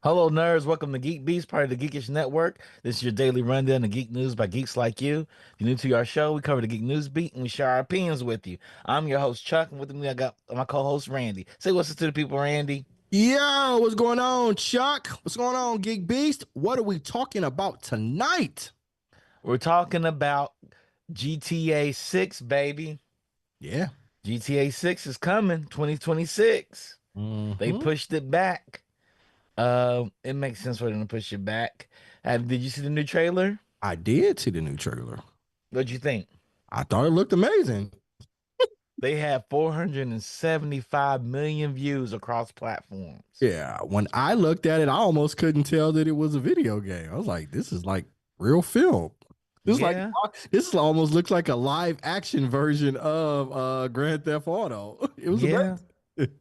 Hello, nerds. Welcome to GeekBeast, part of the Geekish Network. This is your daily rundown of geek news by geeks like you. If you're new to our show, we cover the geek news beat and we share our opinions with you. I'm your host, Chuck, and with me I got my co-host, Randy. Say what's up to the people, Randy. Yo, what's going on, Chuck? What's going on, Geek Beast? What are we talking about tonight? We're talking about GTA 6, baby. Yeah. GTA 6 is coming, 2026. They Hmm. pushed it back. It makes sense for them to push it back. Did you see the new trailer? I did see the new trailer. What'd you think? I thought it looked amazing. They have 475 million views across platforms. Yeah. When I looked at it, I almost couldn't tell that it was a video game. I was like, this is like real film. This is like Yeah, this almost looks like a live action version of Grand Theft Auto. It was yeah, amazing.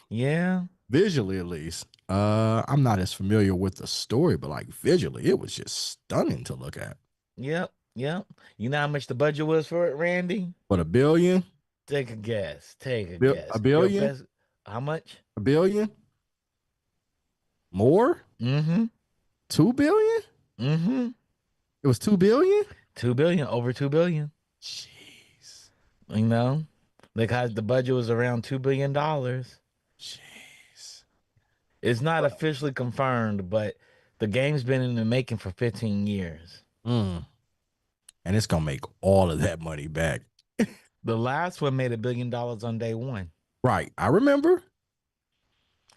yeah, Visually at least. I'm not as familiar with the story, but like visually, it was just stunning to look at. yep, yep. You know how much the budget was for it, Randy? But a billion? Take a guess. Take a A guess. Your billion? best. How much? A billion? More? Mm-hmm. 2 billion? Mm-hmm. It was 2 billion? 2 billion. Over 2 billion. Jeez. You know, because the budget was around $2 billion. Jeez. It's not officially confirmed, but the game's been in the making for 15 years. Mm. And it's gonna make all of that money back. The last one made $1 billion on day one. Right. I remember.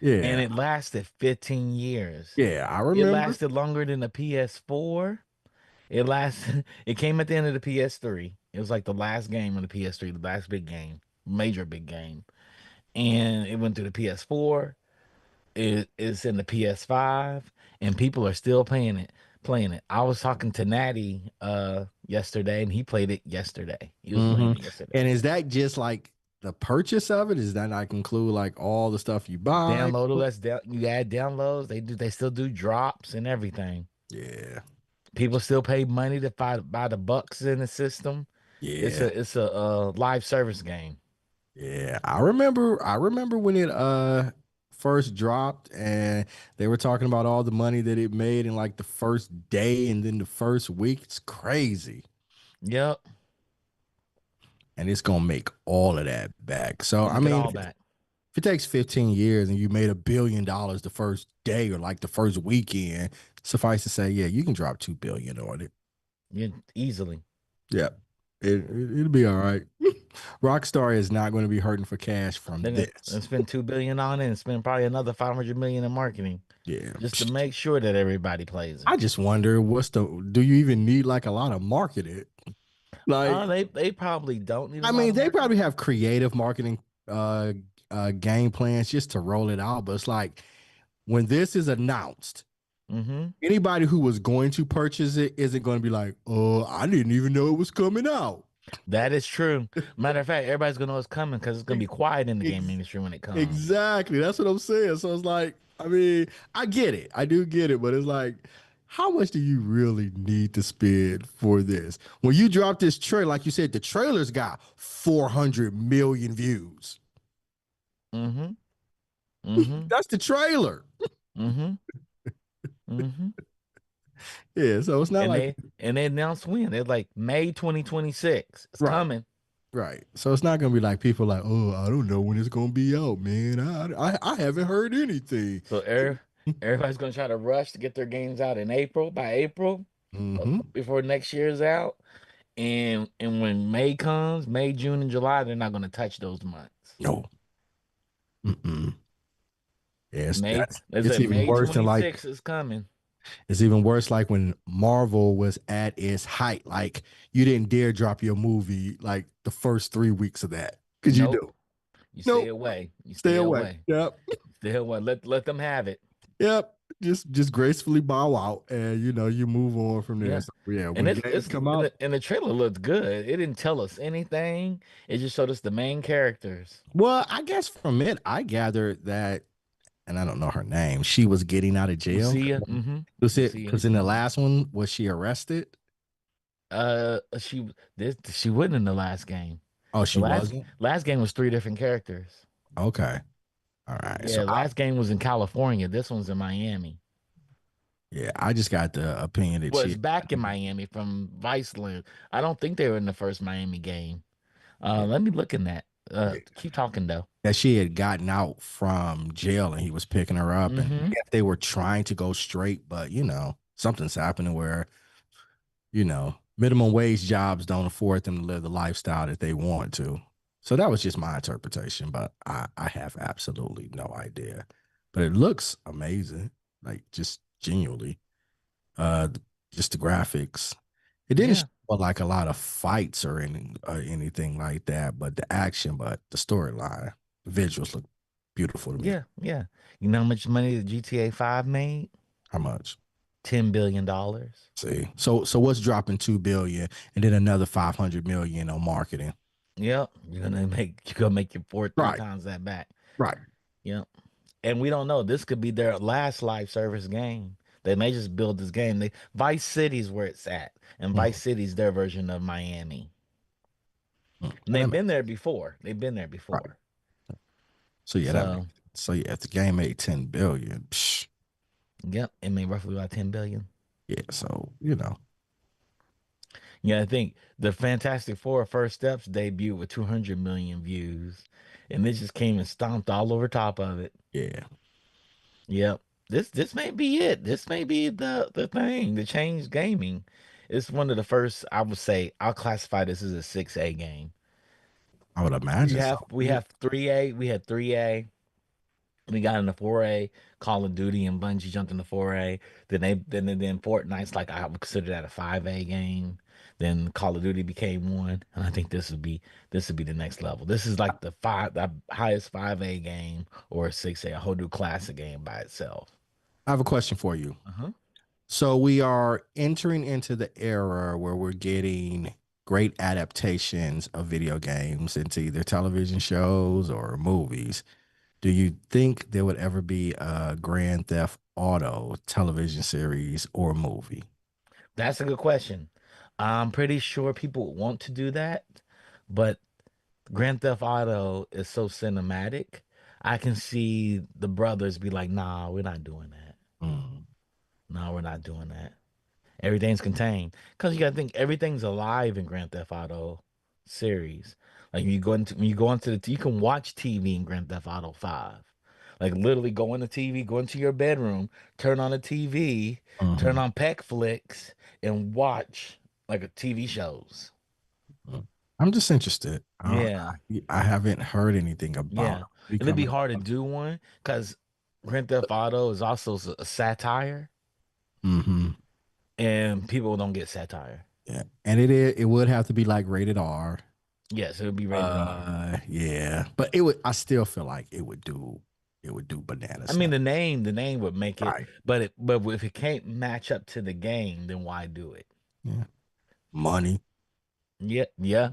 And Yeah. it lasted 15 years. Yeah, I It remember. lasted longer than the PS4. It lasted it came at the end of the PS3. It was like the last game on the PS3, the last big game, major big game. And it went through the PS4. It's in the PS5 and people are still playing it. I was talking to Natty yesterday and he played it yesterday. He was Hmm. playing it yesterday. And is that just like the purchase of it? Is that not include like all the stuff you buy? Downloadable, you add downloads, they still do drops and everything. Yeah. People still pay money to buy the bucks in the system. It's Yeah. a live service game. Yeah, I remember when it first dropped and they were talking about all the money that it made in like the first day and then the first week. It's crazy. Yep, And it's gonna make all of that back. So I make it mean, all if back. it takes 15 years and you made $1 billion the first day or like the first weekend, suffice to say, yeah, you can drop 2 billion on it. Yeah, easily. Yeah. It'll be all right. Rockstar is not going to be hurting for cash from They're this. gonna spend 2 billion on it and spend probably another 500 million in marketing Yeah. just to make sure that everybody plays it. I just wonder do you even need like a lot of marketing? Like, They probably don't need a I lot mean, of they probably marketing. have creative marketing game plans just to roll it out, but it's like when this is announced, Hmm. anybody who was going to purchase it isn't going to be like, "Oh, I didn't even know it was coming out." That is true. Matter of fact, everybody's gonna know it's coming because it's gonna be quiet in the game Ex- industry when it comes. exactly. That's what I'm saying. So it's like, I mean, I get it. I do get it, but it's like, how much do you really need to spend for this? When you drop this trailer, like you said, the trailer's got 400 million views. Hmm. Hmm. That's the trailer. Hmm. Hmm. Yeah. So it's not And like, they announced when. They're like May 2026. It's right. coming. Right. So it's not gonna be like people like, oh, I don't know when it's gonna be out, man. I haven't heard anything. So everybody's gonna try to rush to get their games out in April by April Mm-hmm. before next year's out. And when May comes, May, June, and July, they're not gonna touch those months. No. Mm-mm. Yes, May, they it's said even May worse than like 26 is coming. it's even worse like when Marvel was at its height. Like you didn't dare drop your movie like the first 3 weeks of that. Cause you Nope. do. You stay Nope. away. You Stay stay away. away. Yep. Stay away. Let them have it. Yep. Just gracefully bow out and you move on from there. Yeah. So yeah, And when it's games it's come and out, the trailer looked good. It didn't tell us anything. It just showed us the main characters. well, I guess from it, I gathered that, and I don't know her name. She was getting out of jail. Lucia. Mm-hmm. Was it Lucia. because in the last one was she arrested? She wasn't in the last game. Oh, The she last wasn't. last game was three different characters. Okay. All right. So Yeah, last game was in California. This one's in Miami. yeah, I just got the opinion that Well, she it's back in Miami from Viceland. I don't think they were in the first Miami game. yeah, Let me look in that. yeah, Keep talking though. that she had gotten out from jail and he was picking her up, and Mm-hmm. if they were trying to go straight, but something's happening where minimum wage jobs don't afford them to live the lifestyle that they want to. So that was just my interpretation, but I have absolutely no idea. But it looks amazing, like just genuinely. Uh, just the graphics. It didn't Yeah, show like a lot of fights or anything like that, but the action, but the storyline, the visuals look beautiful to me. yeah. You know how much money the GTA 5 made? How much? $10 billion. See, so what's dropping 2 billion and then another 500 million on marketing? Yep. You're gonna make your four three Right, times that back. right. Yep. And we don't know. This could be their last live service game. They may just build this game. Vice City's where it's at. And Vice Mhm, City's their version of Miami. mhm. And And they've that been makes there before. They've been there right. before. So yeah, that So makes so yeah. If the game made 10 billion, yep, it made roughly about 10 billion. yeah. So Yeah, I think the Fantastic Four First Steps debuted with 200 million views, and this just came and stomped all over top of it. yeah, Yep, this may be it. This may be the thing to change gaming. It's one of the first. I would say I'll classify this as a 6A game. I would imagine so. We have 3A. We had 3A. We got into 4A, Call of Duty, and Bungie jumped into 4A. Then Fortnite's like I would consider that a 5A game. Then Call of Duty became one, and I think this would be the next level. This is like the highest 5A game or a 6A, a whole new classic game by itself. I have a question for you. Uh-huh. So we are entering into the era where we're getting great adaptations of video games into either television shows or movies. Do you think there would ever be a Grand Theft Auto television series or movie? That's a good question. I'm pretty sure people want to do that, but Grand Theft Auto is so cinematic. I can see the brothers be like, "Nah, we're not doing that. Mm, No, we're not doing that." Everything's contained because you gotta think everything's alive in Grand Theft Auto series. Like when you go into you can watch TV in Grand Theft Auto 5. Like literally go on the TV, go into your bedroom, turn on the TV, turn mhm, on Peck Flicks, and watch like a TV shows. mm. I'm just interested. Yeah, I haven't heard anything about yeah. It'd be becoming. hard to do one because Grand Theft Auto is also a satire, Hmm. and people don't get satire. Yeah, and it would have to be like rated R. Yes, it would be rated R. Yeah, but it would. I still feel like it would do I bananas mean, now. the name would make it, Right. but if it can't match up to the game, then why do it? Yeah. Money. Yeah, yeah,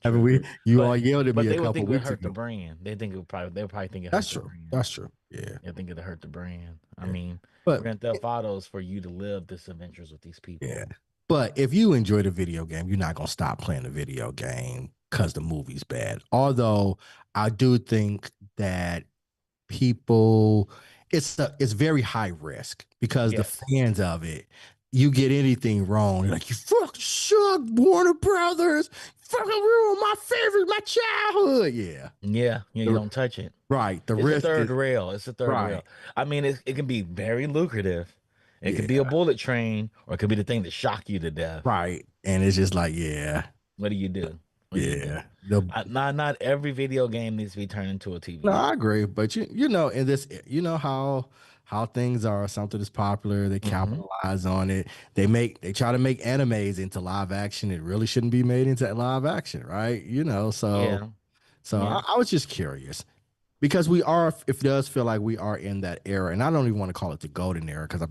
Haven't true. you all But yelled at me a they would couple think it would weeks hurt the ago. brand. They would probably think it hurt That's the true. brand. That's true. Yeah. They think it'd hurt the brand. I Yeah. mean, But Grand Theft Auto is for you to live this adventures with these yeah. people. But if you enjoy the video game, you're not gonna stop playing the video game because the movie's bad. Although I do think that people it's very high risk because the Yes. fans of it, you get anything wrong, you're like, you fucking suck, Warner Brothers, fucking ruined my childhood. Yeah. Yeah, yeah, you The- don't touch it. right. The It's a risk third is rail. It's a third right. rail. I mean, it can be very lucrative. It could be a Yeah. bullet train, or it could be the thing to shock you to death. Right. And it's just like, yeah. What do you do? What do you do? Yeah. The Not every video game needs to be turned into a No, TV show. I agree, but in this, how things are. Something is popular, they Hmm. capitalize on it. They try to make animes into live action. It really shouldn't be made into live action, right? Yeah, So yeah, I was just curious because we are. It does feel like we are in that era, and I don't even want to call it the golden era because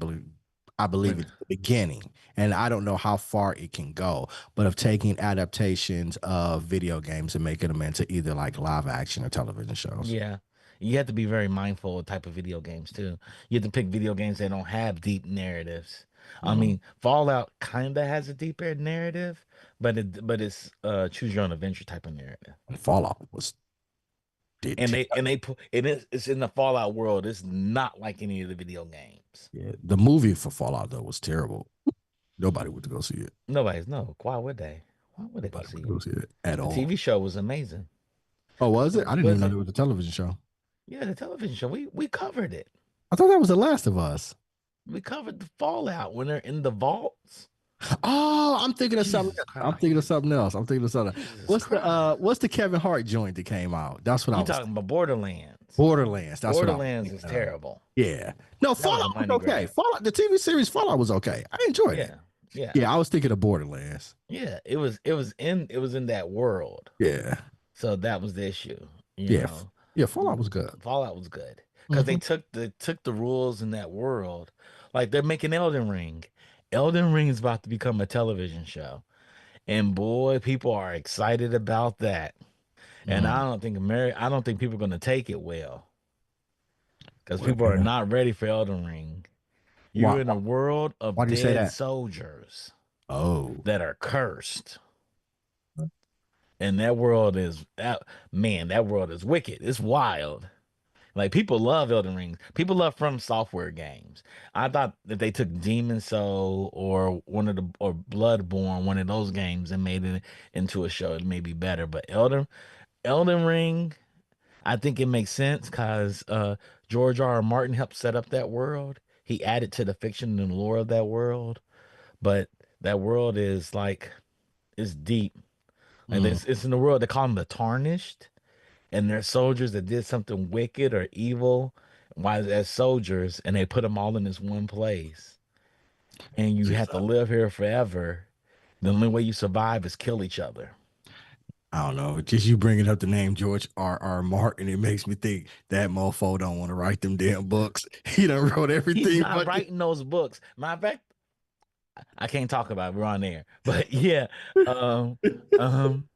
I believe it's the beginning, and I don't know how far it can go. But of taking adaptations of video games and making them into either like live action or television shows. yeah. You have to be very mindful of type of video games too. You have to pick video games that don't have deep narratives. I Mhm. mean, Fallout kind of has a deeper narrative, but it's choose your own adventure type of narrative. And Fallout was Did and t- they put and it's in the Fallout world. It's not like any of the video games. yeah, the movie for Fallout though was terrible. Nobody went to go see it. Nobody's no. Why would they? Why would they go Nobody see went to it? go see it at The all. TV show was amazing. Oh, was it? I didn't even Was know it? there was a television show. Yeah, the television show. We covered it. I thought that was The Last of Us. We covered the Fallout when they're in the vaults. Oh, I'm thinking of something Jesus else. I'm thinking of Christ. something else. I'm thinking of something. Jesus Christ. What's the Kevin Hart joint that came out? That's what I You was talking thinking. about Borderlands? Borderlands. That's what I was Borderlands is thinking of. terrible. Yeah. No, That was a Fallout was money okay. grab. Fallout, the TV series Fallout was okay. I enjoyed it. Yeah, yeah, Yeah, I was thinking of Borderlands. yeah. It was in that world. Yeah. So that was the issue. You Yeah. know, Yeah, Fallout was good. Fallout was good because they Hmm. took the rules in that world. Like they're making Elden Ring. Elden Ring is about to become a television show, and boy, people are excited about that. And Mm. I don't think people are going to take it well because Well, people are not ready for Elden Ring. why, You're in why a world why of do you say dead that? soldiers Oh. that are cursed. And that world is that world is wicked. It's wild. Like people love Elden Ring. People love From Software games. I thought if they took Demon Soul or one of the or Bloodborne, one of those games, and made it into a show, it may be better. But Elden Ring, I think it makes sense because George R. R. Martin helped set up that world. He added to the fiction and lore of that world, but that world is like it's deep. Like Mm. it's in the world they call them the Tarnished, and they're soldiers that did something wicked or evil, while as soldiers, and they put them all in this one place, and you Just have to live here forever. The only way you survive is kill each other. I don't know. Just you bringing up the name George R. R. Martin, it makes me think that mofo don't want to write them damn books. He done wrote He's everything not but writing those books. Matter of fact, I can't talk about it. We're on there, but yeah. Um, um,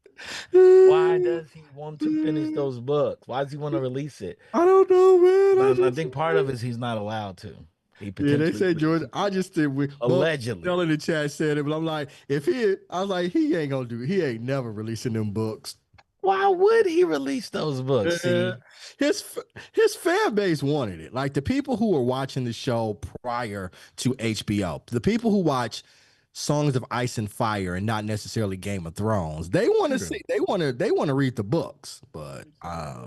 why does he want to finish those books? Why does he want to release it? I don't know, man. I I just think part of it is he's not allowed to. He yeah, they potentially, say George. I just think we both allegedly. in the chat said it, but I'm like, if he, I was like, he ain't gonna do. He ain't never releasing them books. Why would he release those books? Yeah. See, His his fan base wanted it. Like the people who were watching the show prior to HBO, the people who watch Songs of Ice and Fire and not necessarily Game of Thrones, they want to true. see, they want to read the books. But I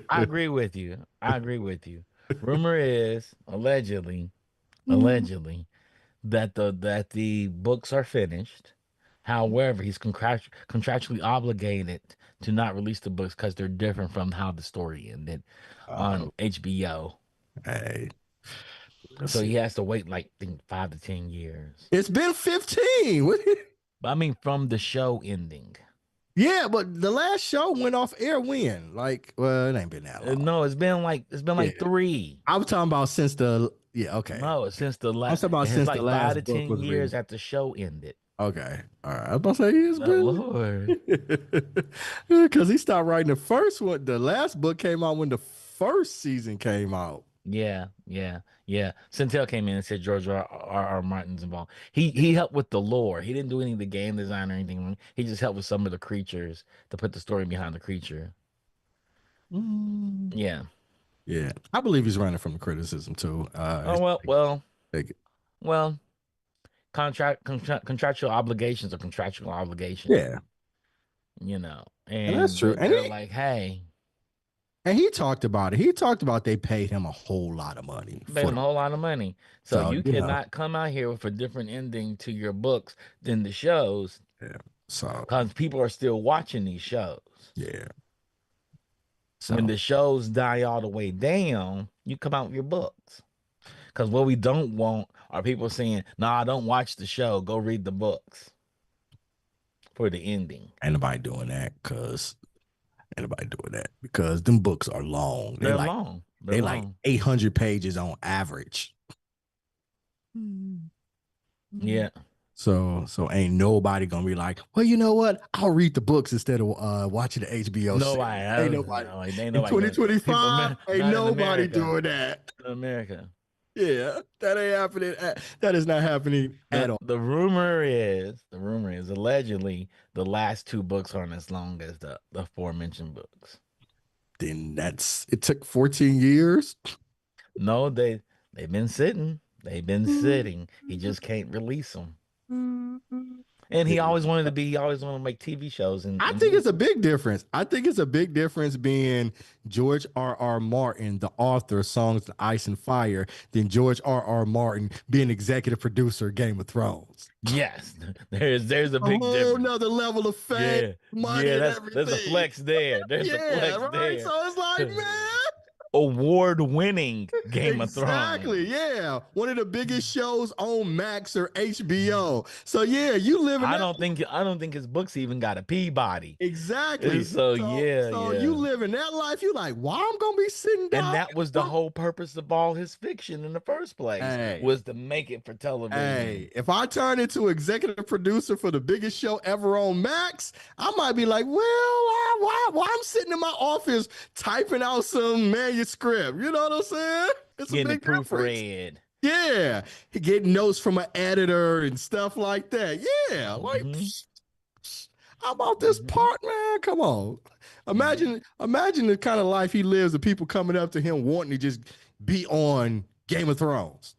agree with you. I agree with you. Rumor is allegedly that the books are finished. However, he's contractually obligated to not release the books because they're different from how the story ended uh, on HBO. hey, let's So see. he has to wait like I think 5 to 10 years. It's been 15. But I mean, from the show ending. Yeah, but the last show went off air when? Like, well, it ain't been that long. No, it's been Yeah. like three. I was talking about since the yeah, okay. No, since the I was last, talking about it's since the like five last to book ten was years released. after the show ended. Okay. All right. I was about to say it's Oh been Lord. because he stopped writing the first one. The last book came out when the first season came out. Yeah, yeah, yeah. Centel came in and said George R. Martin's involved. He helped with the lore. He didn't do any of the game design or anything. He just helped with some of the creatures to put the story behind the creature. Mm. Yeah. Yeah. I believe he's running from the criticism too. Oh Take it. well. Contractual obligations are contractual obligations. Yeah. And that's And true. they're like, hey, And he talked about it. He talked about they paid him a whole lot of money paid for them the a whole lot of money. So so you cannot come out here with a different ending to your books than the shows yeah. So because people are still watching these shows. yeah. When So the shows die all the way down, you come out with your books. Because what we don't want are people saying, "Nah, don't watch the show. Go read the books for the ending." ain't nobody doing that because them books are long. They're long. They're They like long. 800 pages on average. Yeah. So ain't nobody gonna be like, well, you know what? I'll read the books instead of watching the HBO Nobody. series. Ain't nobody No, ain't in nobody doing it. People, 2025. Ain't not in nobody America. doing that. In America. Yeah, that ain't happening. That is not happening at The all. the rumor is allegedly the last two books aren't as long as the aforementioned books. then that's it took 14 years. No, they've been sitting. They've been sitting. He just can't release them. And he always wanted to make TV shows I and think it's a movies. big difference. I think it's a big difference being George R. R. Martin, the author of Songs of Ice and Fire, than George R. R. Martin being executive producer of Game of Thrones. Yes, there's a A big whole difference. nother level of fame, Yeah, money, yeah, and there's a everything. flex there. There's a Yeah, flex right. there. So it's like, man, Award winning Game of exactly. Thrones. Yeah, one of the biggest shows on Max or HBO. So yeah, you live in that. I don't think his books even got a Peabody. Exactly. So So yeah, so you yeah. live in that life. You like, why I'm gonna be sitting And down? that was the whole purpose of all his fiction in the first place, Hey, was to make it for television. hey, if I turn into executive producer for the biggest show ever on Max, I might be like, well, why I'm sitting in my office typing out some manuscript? You know what I'm saying? It's a Getting big it difference. proofread. Yeah, getting notes from an editor and stuff like that. Yeah, like Hmm. how about this Hmm. part, man? Come on. Hmm. Imagine the kind of life he lives, the people coming up to him wanting to just be on Game of Thrones.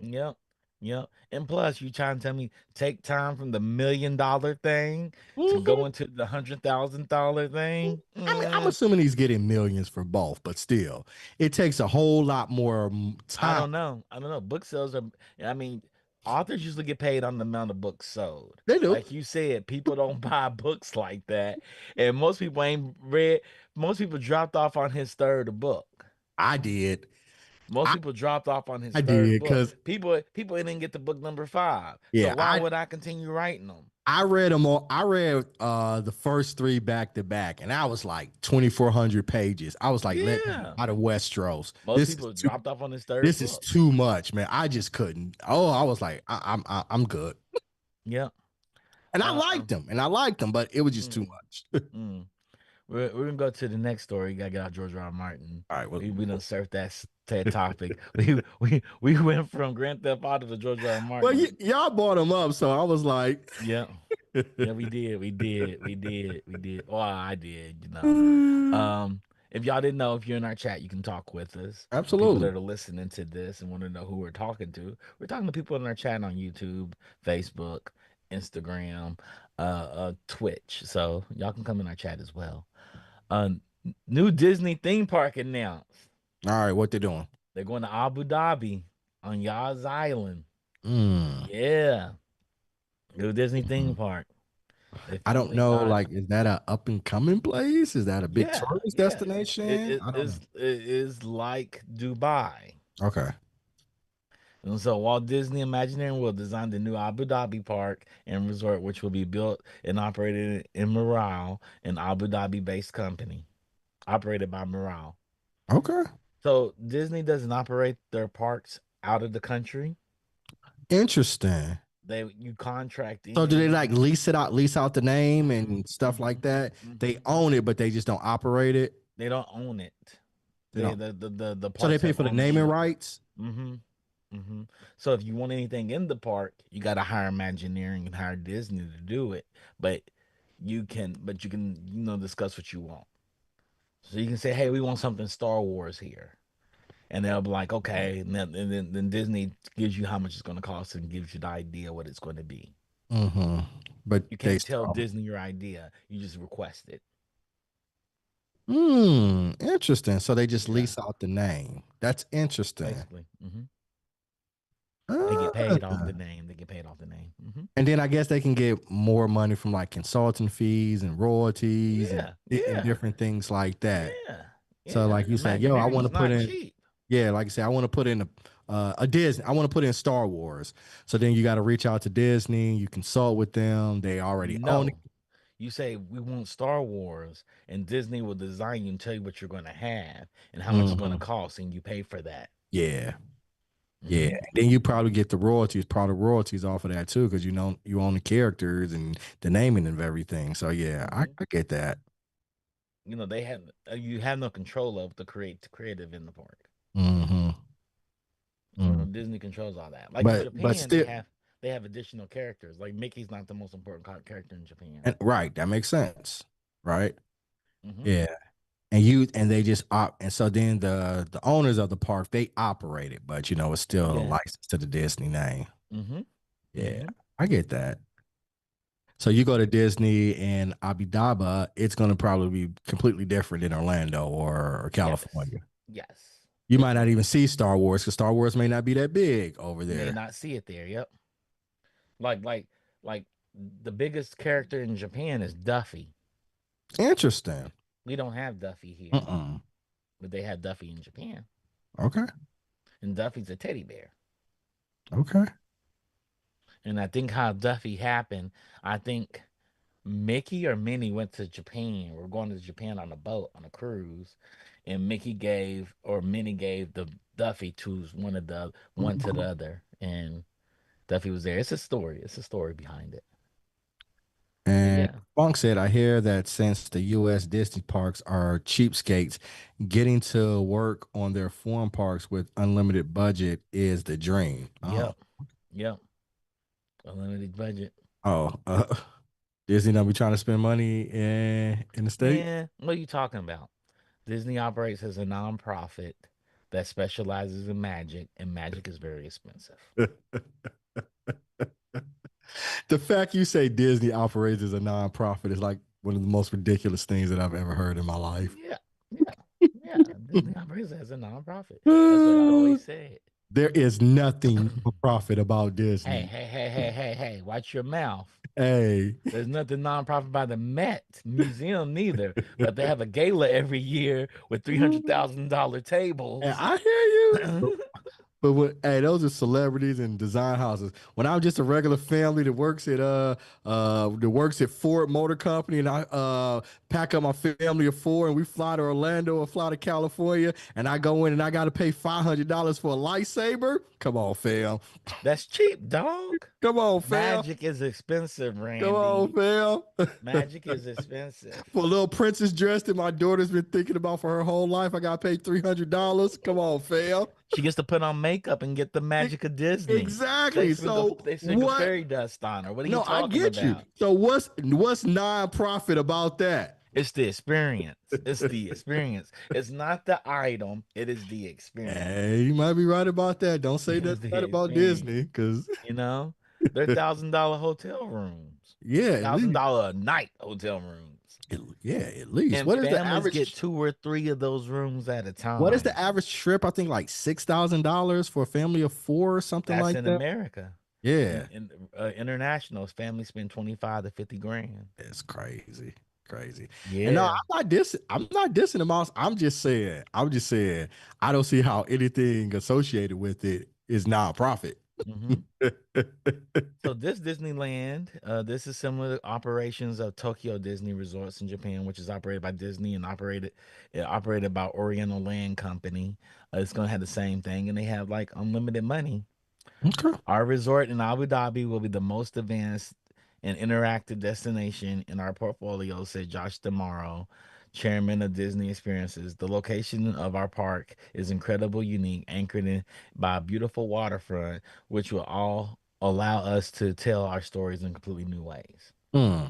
Yep. Yep. And plus, you trying to tell me take time from the $1 million thing to Mhm. go into the $100,000 thing? I mean, I'm Mm, assuming he's getting millions for both, but still, it takes a whole lot more I time. don't know. I don't know. Book sales are, I mean, authors usually get paid on the amount of books sold. They do. Like you said, people don't buy books like that. And most people dropped off on his third book. I did. Most I, people dropped off on his I third did book. because People didn't get to book number five. So yeah, why would I continue writing them? I read them all. I read the first three back to back, and I was like 2,400 pages. I was like, let me Yeah. out of Westeros. Most people dropped off on his third This is book. too much, man. I just couldn't. Oh, I was like, I'm good, Yeah. and Uh, I liked them, but it was just too mm, much. mm. We're gonna go to the next story. You gotta get out George R. R. Martin. All right, well, We done surfed that topic. We went from Grand Theft Auto to George R. R. well, Martin. y'all brought them up, so I was like, Yeah. Yeah, we did. We did. Well, I did, if y'all didn't know, if you're in our chat, you can talk with us. For people absolutely. that are listening to this and want to know who we're talking to, we're talking to people in our chat on YouTube, Facebook, Instagram, Twitch. So y'all can come in our chat as well. New Disney theme park announced. All right, what they doing? They're going to Abu Dhabi on Yas Island. Mm. Yeah, new Disney theme park. They I don't finally know. got Like, is that a up and coming place? Is that a big Yeah, tourist yeah. destination? I don't know. It is like Dubai. Okay. And so Walt Disney Imagineering will design the new Abu Dhabi park and resort, which will be built and operated in Morale, an Abu Dhabi-based company, operated by Morale. Okay. So Disney doesn't operate their parks out of the country. Interesting. You contract So do they like in. lease out the name Hmm. and stuff Hmm. like that? They Hmm. own it, but they just don't operate it. They don't own it. They don't. The So they parks pay have for the naming ownership. rights. Hmm. Hmm. So if you want anything in the park, you got to hire Imagineering and hire Disney to do it. But but you can, discuss what you want. So you can say, hey, we want something Star Wars here. And they'll be like, okay. And then Disney gives you how much it's going to cost and gives you the idea what it's going to be. Mm-hmm. But You they can't tell still. Disney your idea. You just request it. Interesting. So they just Yeah, lease out the name. That's interesting. basically. Hmm. They get Uh, paid off the name. They get paid off the name. Hmm. and then I guess they can get more money from like consulting fees and royalties Yeah, and yeah. different things like that. Yeah, So yeah. like you say, yo, I Imagineering want is to put not in, cheap. yeah, like I said, I want to put in a Disney. I want to put in Star Wars. So then you got to reach out to Disney. You consult with them. They already own it. No, you say we want Star Wars, and Disney will design you and tell you what you're going to have and how much it's going to Mhm. cost, and you pay for that. Yeah, yeah. Hmm. Then you probably get the royalties, part of royalties off of that too, because you own the characters and the naming of everything. So yeah, Hmm. I get that. They have you have no control of the creative in the park. Hmm. Disney controls all that. Like in But Japan, still, they have additional characters. Like Mickey's not the most important character in Japan. and right, that makes sense, right? Hmm. Yeah. And you and they just and so then the owners of the park they operate it, but it's still Yeah. licensed to the Disney name. Mm-hmm. Yeah, Mm-hmm. I get that. So you go to Disney in Abu Dhabi, it's going to probably be completely different in Orlando or Yes. California. Yes. You might not even see Star Wars because Star Wars may not be that big over May there. not see it there. Yep. Like like like the biggest character in Japan is Duffy. Interesting. We don't have Duffy here, Uh-uh. but they have Duffy in Japan. Okay. And Duffy's a teddy bear. Okay. And I think how Duffy happened, I think Mickey or Minnie went to Japan. We're going to Japan on a boat, on a cruise. And Mickey gave or Minnie gave the Duffy to one to the other. And Duffy was there. It's a story. It's a story behind it. But And yeah. Funk said, I hear that since the U.S. Disney parks are cheapskates, getting to work on their foreign parks with unlimited budget is the dream. Oh, Yep. Yep. Unlimited budget. oh, Disney don't be trying to spend money in the state. Man, what are you talking about? Disney operates as a nonprofit that specializes in magic, and magic is very expensive. The fact you say Disney operates as a nonprofit is like one of the most ridiculous things that I've ever heard in my life. Yeah, yeah, yeah. Disney operates as a nonprofit. That's what I always said. There is nothing profit about Hey, Disney. hey, hey, hey, hey, hey, watch your mouth. Hey, There's nothing nonprofit by the Met Museum neither, but they have a gala every year with $300,000 and tables. I hear you. But hey, those are celebrities and design houses. When I'm just a regular family that works at Ford Motor Company and I pack up my family of four and we fly to Orlando or fly to California and I go in and I gotta pay $500 for a lightsaber. Come on, fam. That's cheap, dog. Come on, fam. Magic is expensive, Come on, Randy. fam. Magic is expensive. For a little princess dress that my daughter's been thinking about for her whole life, I gotta pay $300. Come on, fam. She gets to put on makeup and get the E- magic of Disney. Exactly. So They sprinkle what? fairy dust on her. What are you No, I talking get you. about? So what's non-profit about that? It's the experience. It's the experience. It's not the item. It is the experience. Hey, you might be right about that. Don't say It's that the bad about experience. Disney, because You know, they're $1,000 hotel rooms, yeah, at thousand least dollar a night hotel rooms, yeah, at least. and families get two or three of those rooms at a What is the time. average trip? I think like $6,000 for a family of four or something That's like in that. America. Yeah, In internationals, families spend 25 to 50 grand. it's crazy. Crazy. And no, Yeah. I'm not dissing the mouse. I'm just saying I don't see how anything associated with it is non-profit. Hmm. So this Disneyland, this is similar to operations of Tokyo Disney Resorts in Japan, which is operated by Disney and operated by Oriental Land Company. It's gonna have the same thing, and they have like unlimited money. Okay. Our resort in Abu Dhabi will be the most advanced and interactive destination in our portfolio, said Josh Damaro, chairman of Disney Experiences. The location of our park is incredibly unique, anchored in by a beautiful waterfront, which will all allow us to tell our stories in completely new ways. Hmm.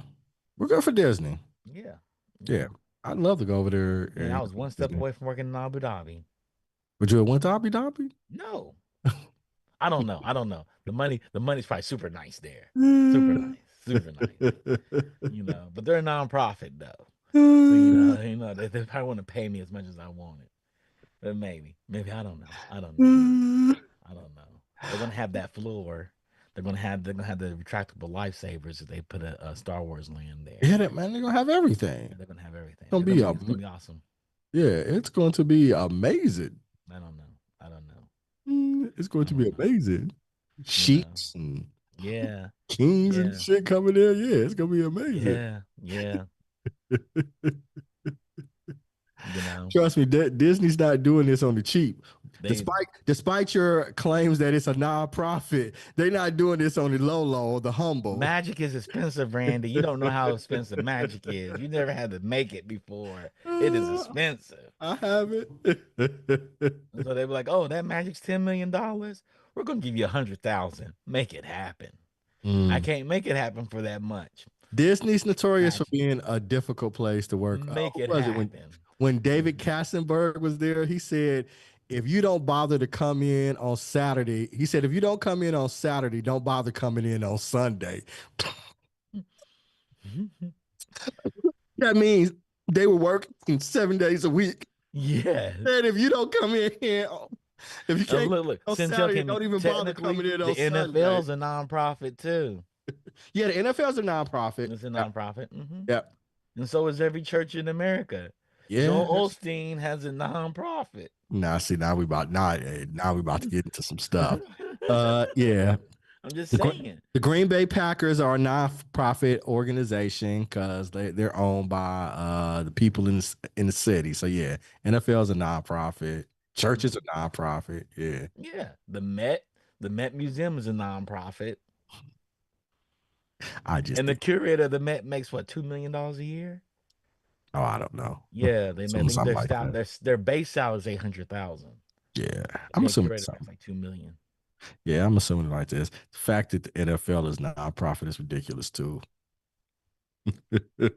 We're good for Disney. Yeah. Yeah. Yeah. I'd love to go over there Man, I and was go to one step Disney. away from working in Abu Dhabi. Would you have went to Abu Dhabi? No. I don't know. I don't know. The money's probably super nice there. Super nice. Super nice. But they're a nonprofit though. So they probably want to pay me as much as I wanted. But maybe I don't know. I don't know. I don't know. They're gonna have that floor. They're gonna have the retractable lifesavers if they put a Star Wars land there. Yeah, that man, they're gonna have everything. They're gonna have everything. It's gonna be a It's gonna be awesome. yeah, it's going to be amazing. I don't know. I don't know. It's going I to be don't know. amazing. You know. Sheiks and Yeah. kings and Yeah. shit coming there. Yeah, it's gonna be amazing. Yeah. Yeah. You know. Trust me, Disney's not doing this on the cheap. They Despite your claims that it's a nonprofit, they're not doing this on the low, the humble. Magic is expensive, Randy. You don't know how expensive magic is. You never had to make it before. It is expensive. I have it. And so they were like, "Oh, that magic's $10 million. We're gonna give you 100,000. Make it happen." I Mm. can't make it happen for that much. Disney's notorious for Magic, being a difficult place to work. make Who it was it when happen. when David Kassenberg was there, he said, if you don't bother to come in on Saturday, he said, if you don't come in on Saturday, don't bother coming in on Sunday. That means they were working 7 days a week. Yes. And if you don't come in here, if you can't Look, look. on Centel Saturday, came in. don't even bother Technically, coming in on the Sunday. NFL's a nonprofit too. Yeah, the NFL's a nonprofit. It's a Yeah, nonprofit. yeah, And so is every church in America. yeah. Joel Osteen has a nonprofit. Now, see, now we about to get into some stuff. Yeah. I'm just The, saying. the Green Bay Packers are a non-profit organization because they're owned by the people in the city. So yeah, NFL is a non-profit. Churches are non-profit. Yeah, Yeah. The Met Museum is a nonprofit. I just And the think, curator of the Met makes what, $2 million a year? oh, I don't know, Yeah, they some make something like that. their base salary is 800,000. Yeah, I'm Yeah, assuming curator makes something. like 2 million. Yeah, I'm assuming like this. The fact that the NFL is non-profit is ridiculous too.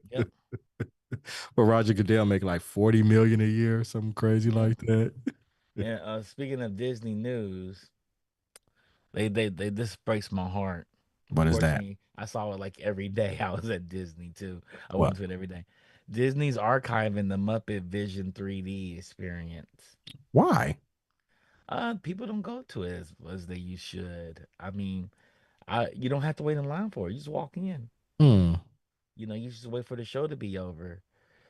Yep. But Roger Goodell make like 40 million a year, something crazy Yeah. like that. And speaking of Disney news, they this breaks my heart. What is that? Unfortunately, I saw it like every day. I was at Disney too. I What? went to it every day. Disney's archiving the Muppet Vision 3D experience. Why? People don't go to it as they should. I mean, you don't have to wait in line for it. You just walk in. Hmm. You just wait for the show to be over.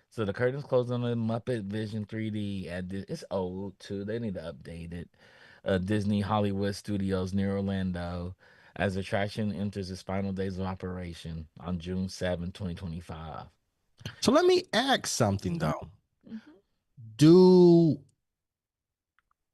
So the curtains closed on the Muppet Vision 3D it's old too. They need to update it. Disney Hollywood Studios near Orlando as the attraction enters its final days of operation on June 7, 2025. So let me ask something Mm-hmm. though. Mm-hmm. Do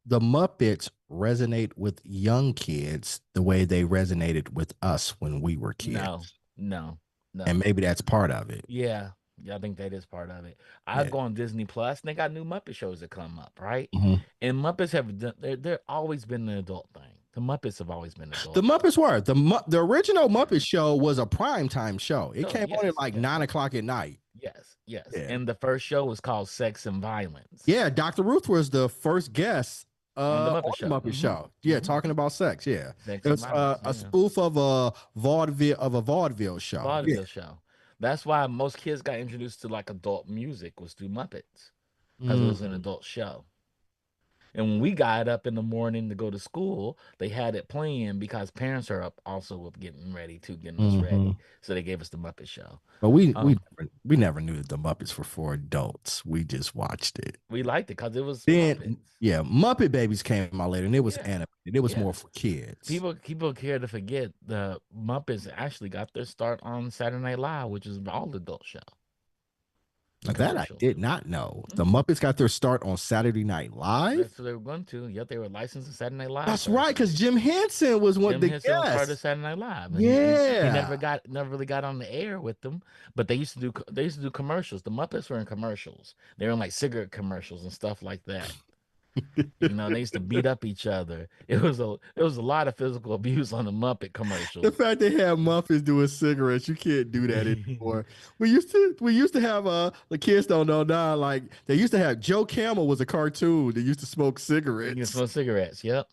the Muppets resonate with young kids the way they resonated with us when we were No, kids? no, And no. maybe that's part of it. Yeah, yeah, I think that is part of it. I Yeah. go on Disney Plus, and they got new Muppet shows that come up, right? Mhm. And Muppets have they're always been an adult thing. The Muppets have always been an The adult thing. Muppets were the original Muppet show was a prime time show. It So came on at yes, like yes, 9 o'clock at night. yes, yes. Yeah. And the first show was called Sex and Violence Yeah. Dr. Ruth was the first guest on the on Muppet the Show. Muppet Show. Yeah, talking about sex. Yeah. Sex It and was Violence. a Yeah, spoof of a vaudeville show. Yeah. vaudeville show. That's why most kids got introduced to like adult music was through Muppets because it was an Mm, adult show. And when we got up in the morning to go to school, they had it playing because parents are up also with getting ready too, getting us hmm. ready. So they gave us the Muppet Show. But we we Um, never, we never knew that the Muppets were for adults. We just watched it. we liked it because it was Then Muppets. yeah, Muppet Babies came out later, and it was Yeah, animated. It was yeah. more for kids. People care to forget the Muppets actually got their start on Saturday Night Live, which is an all adult show Now and that I commercials. did not know. The Hmm. Muppets got their start on Saturday Night Live. That's what they were going to. Yep, they were licensed to Saturday Night Live That's right, first. because Jim Henson was one of Jim the Henson was part of guests. Saturday Night Live, and he Yeah. never really got on the air with them. But they used to do commercials. The Muppets were in commercials. They were in like cigarette commercials and stuff like that. They used to beat up each other. It was a lot of physical abuse on the Muppet The commercials. fact they have Muppets doing cigarettes, you can't do that anymore. We used to have the kids don't know now, like they used to have Joe Camel was a cartoon that used to smoke You can cigarettes. smoke cigarettes. Yep.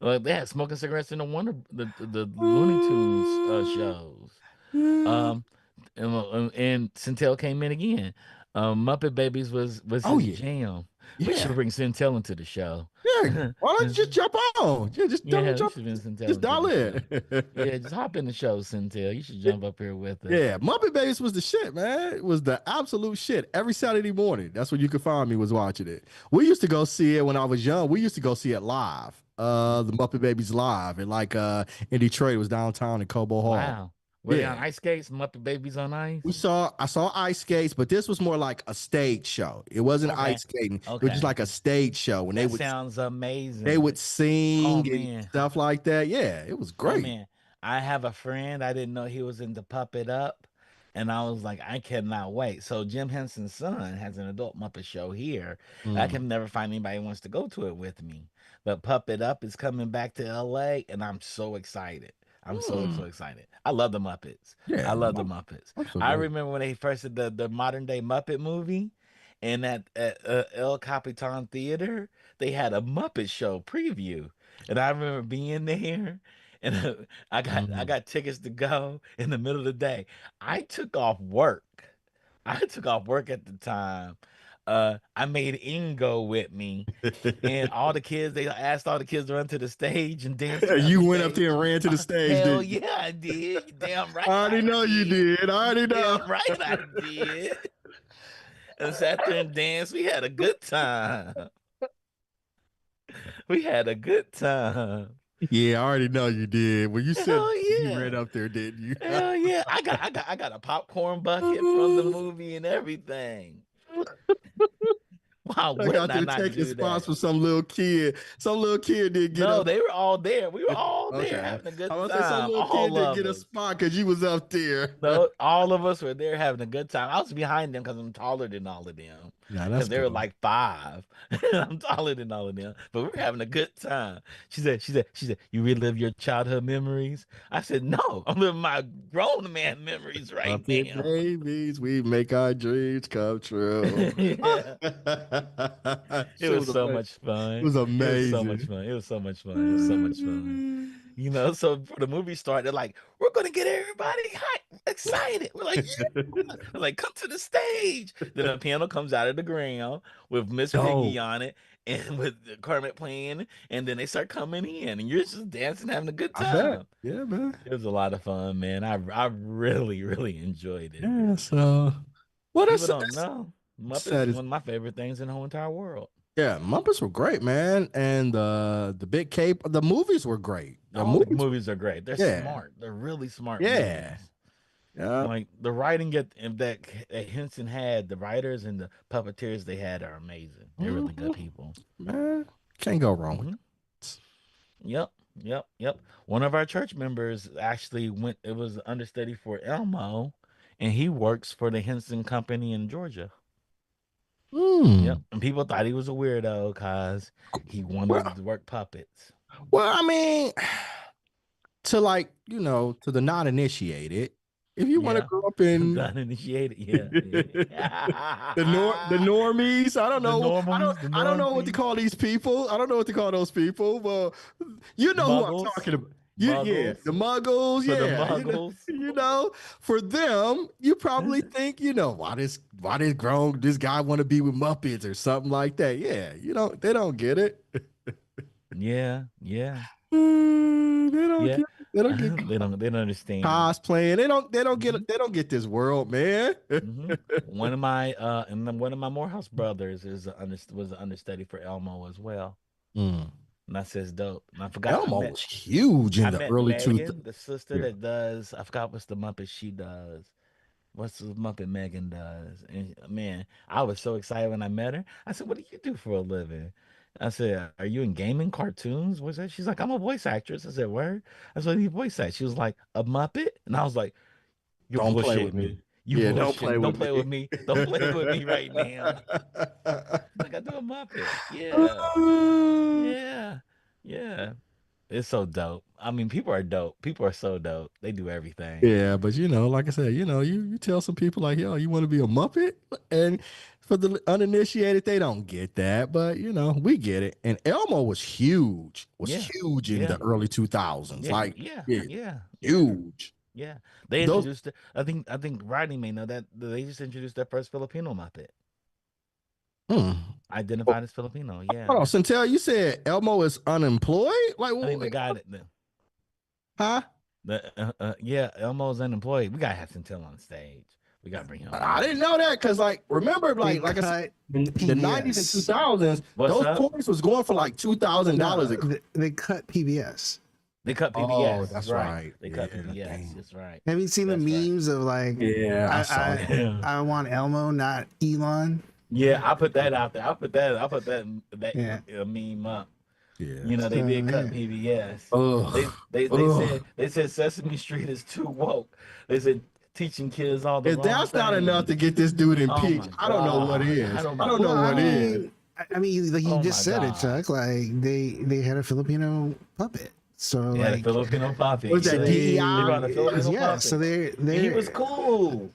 They had smoking cigarettes in the Looney Tunes shows. Yeah. Um, and Centel came in again. Muppet Babies was Oh his yeah. jam. We Yeah. should bring Centel into the show. Yeah. Why don't you just jump on? Yeah, just tell them Yeah, we jump, should bring Centel just into dial the show. in. Yeah, just hop in the show, Centel. You should jump up here with us. Yeah, Muppet Babies was the shit, man. It was the absolute shit. Every Saturday morning, that's when you could find me was watching it. We used to go see it when I was young. We used to go see it live. The Muppet Babies live, and like in Detroit, it was downtown in Cobo Hall. Wow. Were they Yeah, on ice skates? Muppet Babies on we ice? saw. I saw ice skates, but this was more like a stage show. It wasn't Okay. ice skating. It was just Okay. like a stage show when they That would sounds they amazing. would Oh sing and man. stuff like that. Yeah, it was Oh great. man, I have a friend. I didn't know he was into Puppet Up, and I was like, I cannot wait. So Jim Henson's son has an adult Muppet show here. I Mm. can never find anybody who wants to go to it with me. But Puppet Up is coming back to LA, and I'm so excited. I'm so Mm. excited. I love the Muppets. I Yeah, love the Muppets. I'm so I great. remember when they first did the modern day Muppet movie. And at El Capitan Theater, they had a Muppet Show preview, and I remember being there, and I Mm. got tickets to go in the middle of the day. I took off work. I took off work at the time. I made Ingo with me, and all the kids. They asked all the kids to run to the stage and dance around the You went up there stage. and ran to the stage, Hell didn't you? yeah, I did. You damn right I already I know you did. did. I You already know. damn right I did. And sat there and danced. We had a good time. We had a good time. Yeah, I already know you did. When you said Hell you ran yeah. up there, didn't you? Hell yeah. I got a popcorn bucket from the movie and everything. Why Like wouldn't out I there not taking do spots that? for some little kid. Some little kid didn't get No, up. they were all there. We were all there Okay. having a I good want to say some time. little kid All didn't of get a us. spot because you was up there. No, all of us were there having a good time. I was behind them because I'm taller than all of them. Nah, Because that's they were cool. like 5. I'm taller than all of them. But we were having a good time. She said, you relive your childhood memories? I said, no, I'm living my grown man memories right Puppet now. babies, we make our dreams come true. Yeah. It Shit was was so amazing. much It fun. was It was so much amazing. fun. It was so much fun. It was so much fun. So for the movie start, they're like, we're gonna get everybody excited. We're like, yeah. They're like, come to the stage. Then a piano comes out of the ground with Miss Piggy Dope. on it and with Kermit playing, and then they start coming in, and you're just dancing, having a good I bet. time. Yeah, man. It was a lot of fun, man. I really, really enjoyed it. Yeah, so well People don't know. Muppets that is is one of my favorite things in the whole entire world. yeah, Muppets were great, man. And the Big Cape, the movies were great. The All the movies, movies are great. They're yeah, smart. They're really smart yeah. movies. Yeah. Like the writing that Henson had, the writers and the puppeteers they had are amazing. They're really good Mhm. people. Man, can't go wrong with Hmm. that. Yep, yep. One of our church members actually went. It was understudy for Elmo, and he works for the Henson Company in Georgia. Yep. Hmm. And people thought he was a weirdo because he wanted Well, to work puppets. I mean, to like, to the non-initiated, if you want to Yeah. grow up in Uninitiated. Yeah. the Yeah. normies, I don't The know. normals, the I don't know what to normies, call these people. I don't know what to call those people. Well, you know who I'm muggles, talking about. Yeah, muggles, the muggles, for the yeah. muggles. For them, you probably think, why this this guy want to be with Muppets or something like that. Yeah, they don't get it. Yeah, yeah, They don't yeah. get they don't get They don't understand. cosplaying. Hmm. They don't get this world, man. Hmm. One of my and then one of my Morehouse brothers was an understudy for Elmo as well. Mm. And that's his dope. And I forgot Elmo was huge in I the met early two. Megan, the sister Yeah. that does I forgot what's the Muppet she does. What's the Muppet Megan does? And man, I was so excited when I met her. I said, "What do you do for a living?" I said, "Are you in gaming cartoons?" What's that? She's like, "I'm a voice actress." I said, "Where?" I said, "You voice act." She was like, "A Muppet?" And I was like, "You're Don't play bullshitting with me. me. You Yeah, don't play bullshitting. Don't with play with me. me. Don't play with me right now." She's like, "I do a Muppet." Yeah, yeah, yeah. It's so dope. I mean, people are dope. People are so dope. They do everything. Yeah, but like I said, you tell some people like, yo, you want to be a Muppet? And for the uninitiated, they don't get that. But we get it. And Elmo was Yeah, huge in yeah, the early 2000s. yeah, Like, yeah, yeah, yeah, yeah. huge. Yeah, they Those introduced. I think Rodney may know that they just introduced their first Filipino Muppet, hmm. identified as Filipino. Hold Yeah, on, Centel, you said Elmo is unemployed? Like, I think the guy that huh? yeah, Elmo's unemployed. We gotta have Centil on stage. We gotta bring him I didn't on. know that because, like, remember, They like I said, cut in the 90s and PBS. 2000s, What's those up? toys was going for like $2,000. No, they cut PBS. They cut Oh, PBS. That's that's right. right. They cut Yeah, PBS. damn. That's right. Have you seen the That's right. memes of like, Yeah, I saw I that. Yeah. I want Elmo, not Elon? Yeah, I put that out there. I put that Yeah. meme up. Yeah. They So did cut yeah. PBS. They Ugh. they they Ugh. said they said Sesame Street is too woke. They said teaching kids all the If wrong that's not enough to things. get this dude Oh impeached, my I don't know what God. I is. don't I know. don't know Well, what is. I mean, like you Oh my just said it, God. Chuck. Like they had a Filipino puppet. So They had a like, Filipino puppet. What's so that, Yeah. They DEI? brought a Filipino yeah. puppet. So And he was they're cool.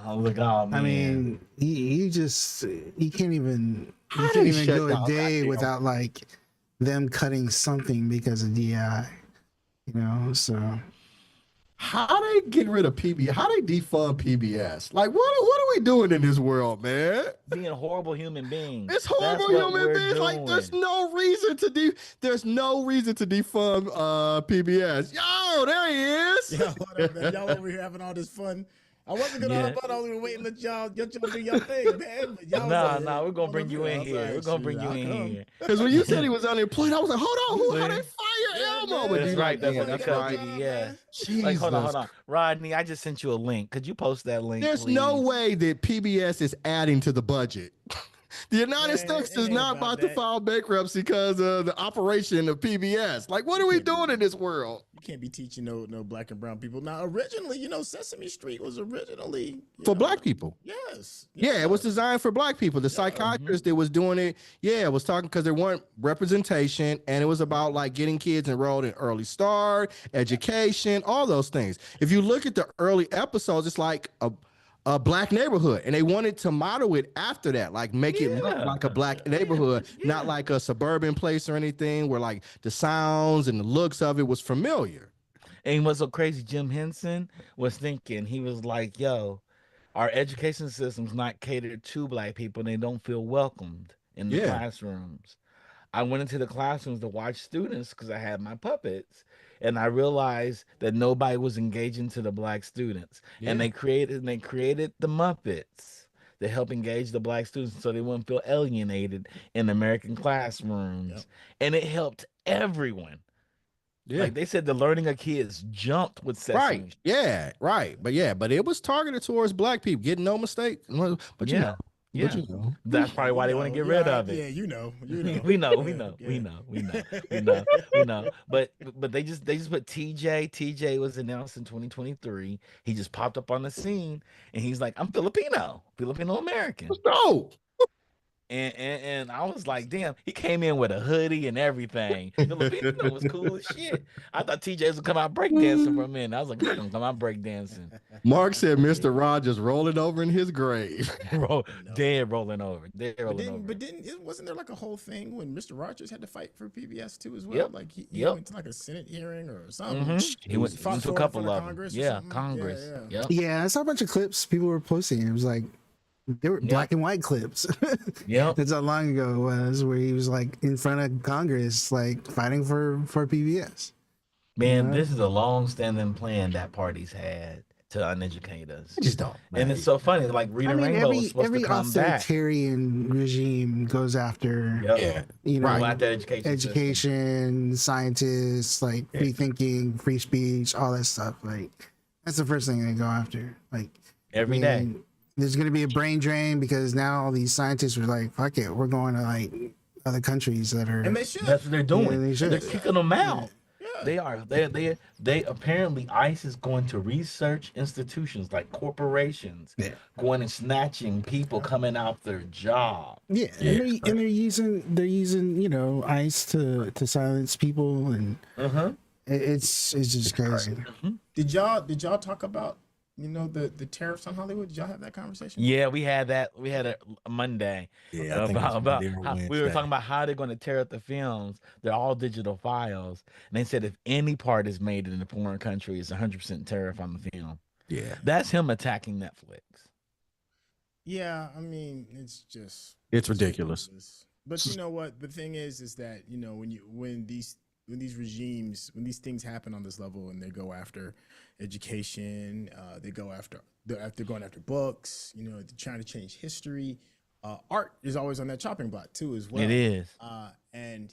I was like, oh man. I mean, he can't even How they shut go a down day goddamn- without like them cutting something because of DI. You know, so How they get rid of PBS? How they defund PBS? Like, what are we doing in this world, man? Being horrible human beings. It's That's horrible what human we're beings. Like, there's doing. no reason to there's no reason to defund PBS. Yo, there he is. Yo, what up, man? Y'all over here having all this fun. I wasn't gonna hop on. I was gonna wait and let y'all do your thing, man. But y'all Nah, we're gonna bring you in here. We're gonna bring you in here. Because when you said he was unemployed, I was like, hold on, how they fire Elmo? But That's you right. like, That's yeah, what they that's cut right. me. Yeah. Jesus. Like, hold on. Rodney, I just sent you a link. Could you post that link? There's please? no way that PBS is adding to the budget. The United States is it ain't not about about to that. file bankruptcy because of the operation of PBS. Like, what are we doing in this world? You can't be teaching no black and brown people. Now, originally, Sesame Street was originally For black people. Yes. Yeah, it was designed for black people. The psychiatrist that was doing it, it was talking because there weren't representation, and it was about like getting kids enrolled in early start, education, all those things. If you look at the early episodes, it's like a black neighborhood, and they wanted to model it after that, like make it look like a black neighborhood, not like a suburban place or anything where like the sounds and the looks of it was familiar. And what's so crazy, Jim Henson was thinking, he was like, yo, our education system's not catered to black people, and they don't feel welcomed in the classrooms. I went into the classrooms to watch students because I had my puppets, and I realized that nobody was engaging to the black students. And they created the Muppets to help engage the black students so they wouldn't feel alienated in American classrooms. And it helped everyone. Yeah. Like they said, the learning of kids jumped with Sesame. Right. Yeah. Right. But it was targeted towards black people. Getting no mistake. But you know. Yeah. But you know. That's probably why they want to get rid of it. Yeah, you know. we know. But they just put TJ. TJ was announced in 2023. He just popped up on the scene, and he's like, "I'm Filipino American." Let's go. And I was like, damn, he came in with a hoodie and everything. Filipino was cool as shit. I thought TJ was gonna come out breakdancing for a minute. I was like, he's gonna come out breakdancing. Mark said Mr. Rogers rolling over in his grave. Dead rolling over. But wasn't there like a whole thing when Mr. Rogers had to fight for PBS too as well? Yep. Like he went to like a Senate hearing or something. He went fought to a for couple of them. Congress. Yeah, Congress. Yeah. yeah, I saw a bunch of clips people were posting. It was like they were black and white clips. Yeah. That's how long ago it was, where he was like in front of Congress, like fighting for PBS. Man, this is a long-standing plan that party's had to uneducate us. I just don't. And it's so funny. Like Reading Rainbow was supposed to come back. authoritarian regime goes after you know, Go after education scientists, like free thinking, free speech, all that stuff. Like that's the first thing they go after. Like every day. There's gonna be a brain drain because now all these scientists are like, fuck it, we're going to like other countries that are. And they should. That's what they're doing. Yeah, They're kicking them out. They are. They apparently ICE is going to research institutions like corporations, going and snatching people coming out their job. Yeah, and they're using ICE to silence people, and it's just crazy. Did y'all talk about the tariffs on Hollywood? Did y'all have that conversation? Yeah, we had that. We had a Monday. Yeah, about how, we were talking about how they're going to tear up the films. They're all digital files, and they said if any part is made in a foreign country, it's 100% tariff on the film. Yeah, that's him attacking Netflix. Yeah, I mean it's ridiculous. But you know what? The thing is that when these regimes, when these things happen on this level, and they go after education, they're going after books, they're trying to change history. Art is always on that chopping block too, as well. It is. And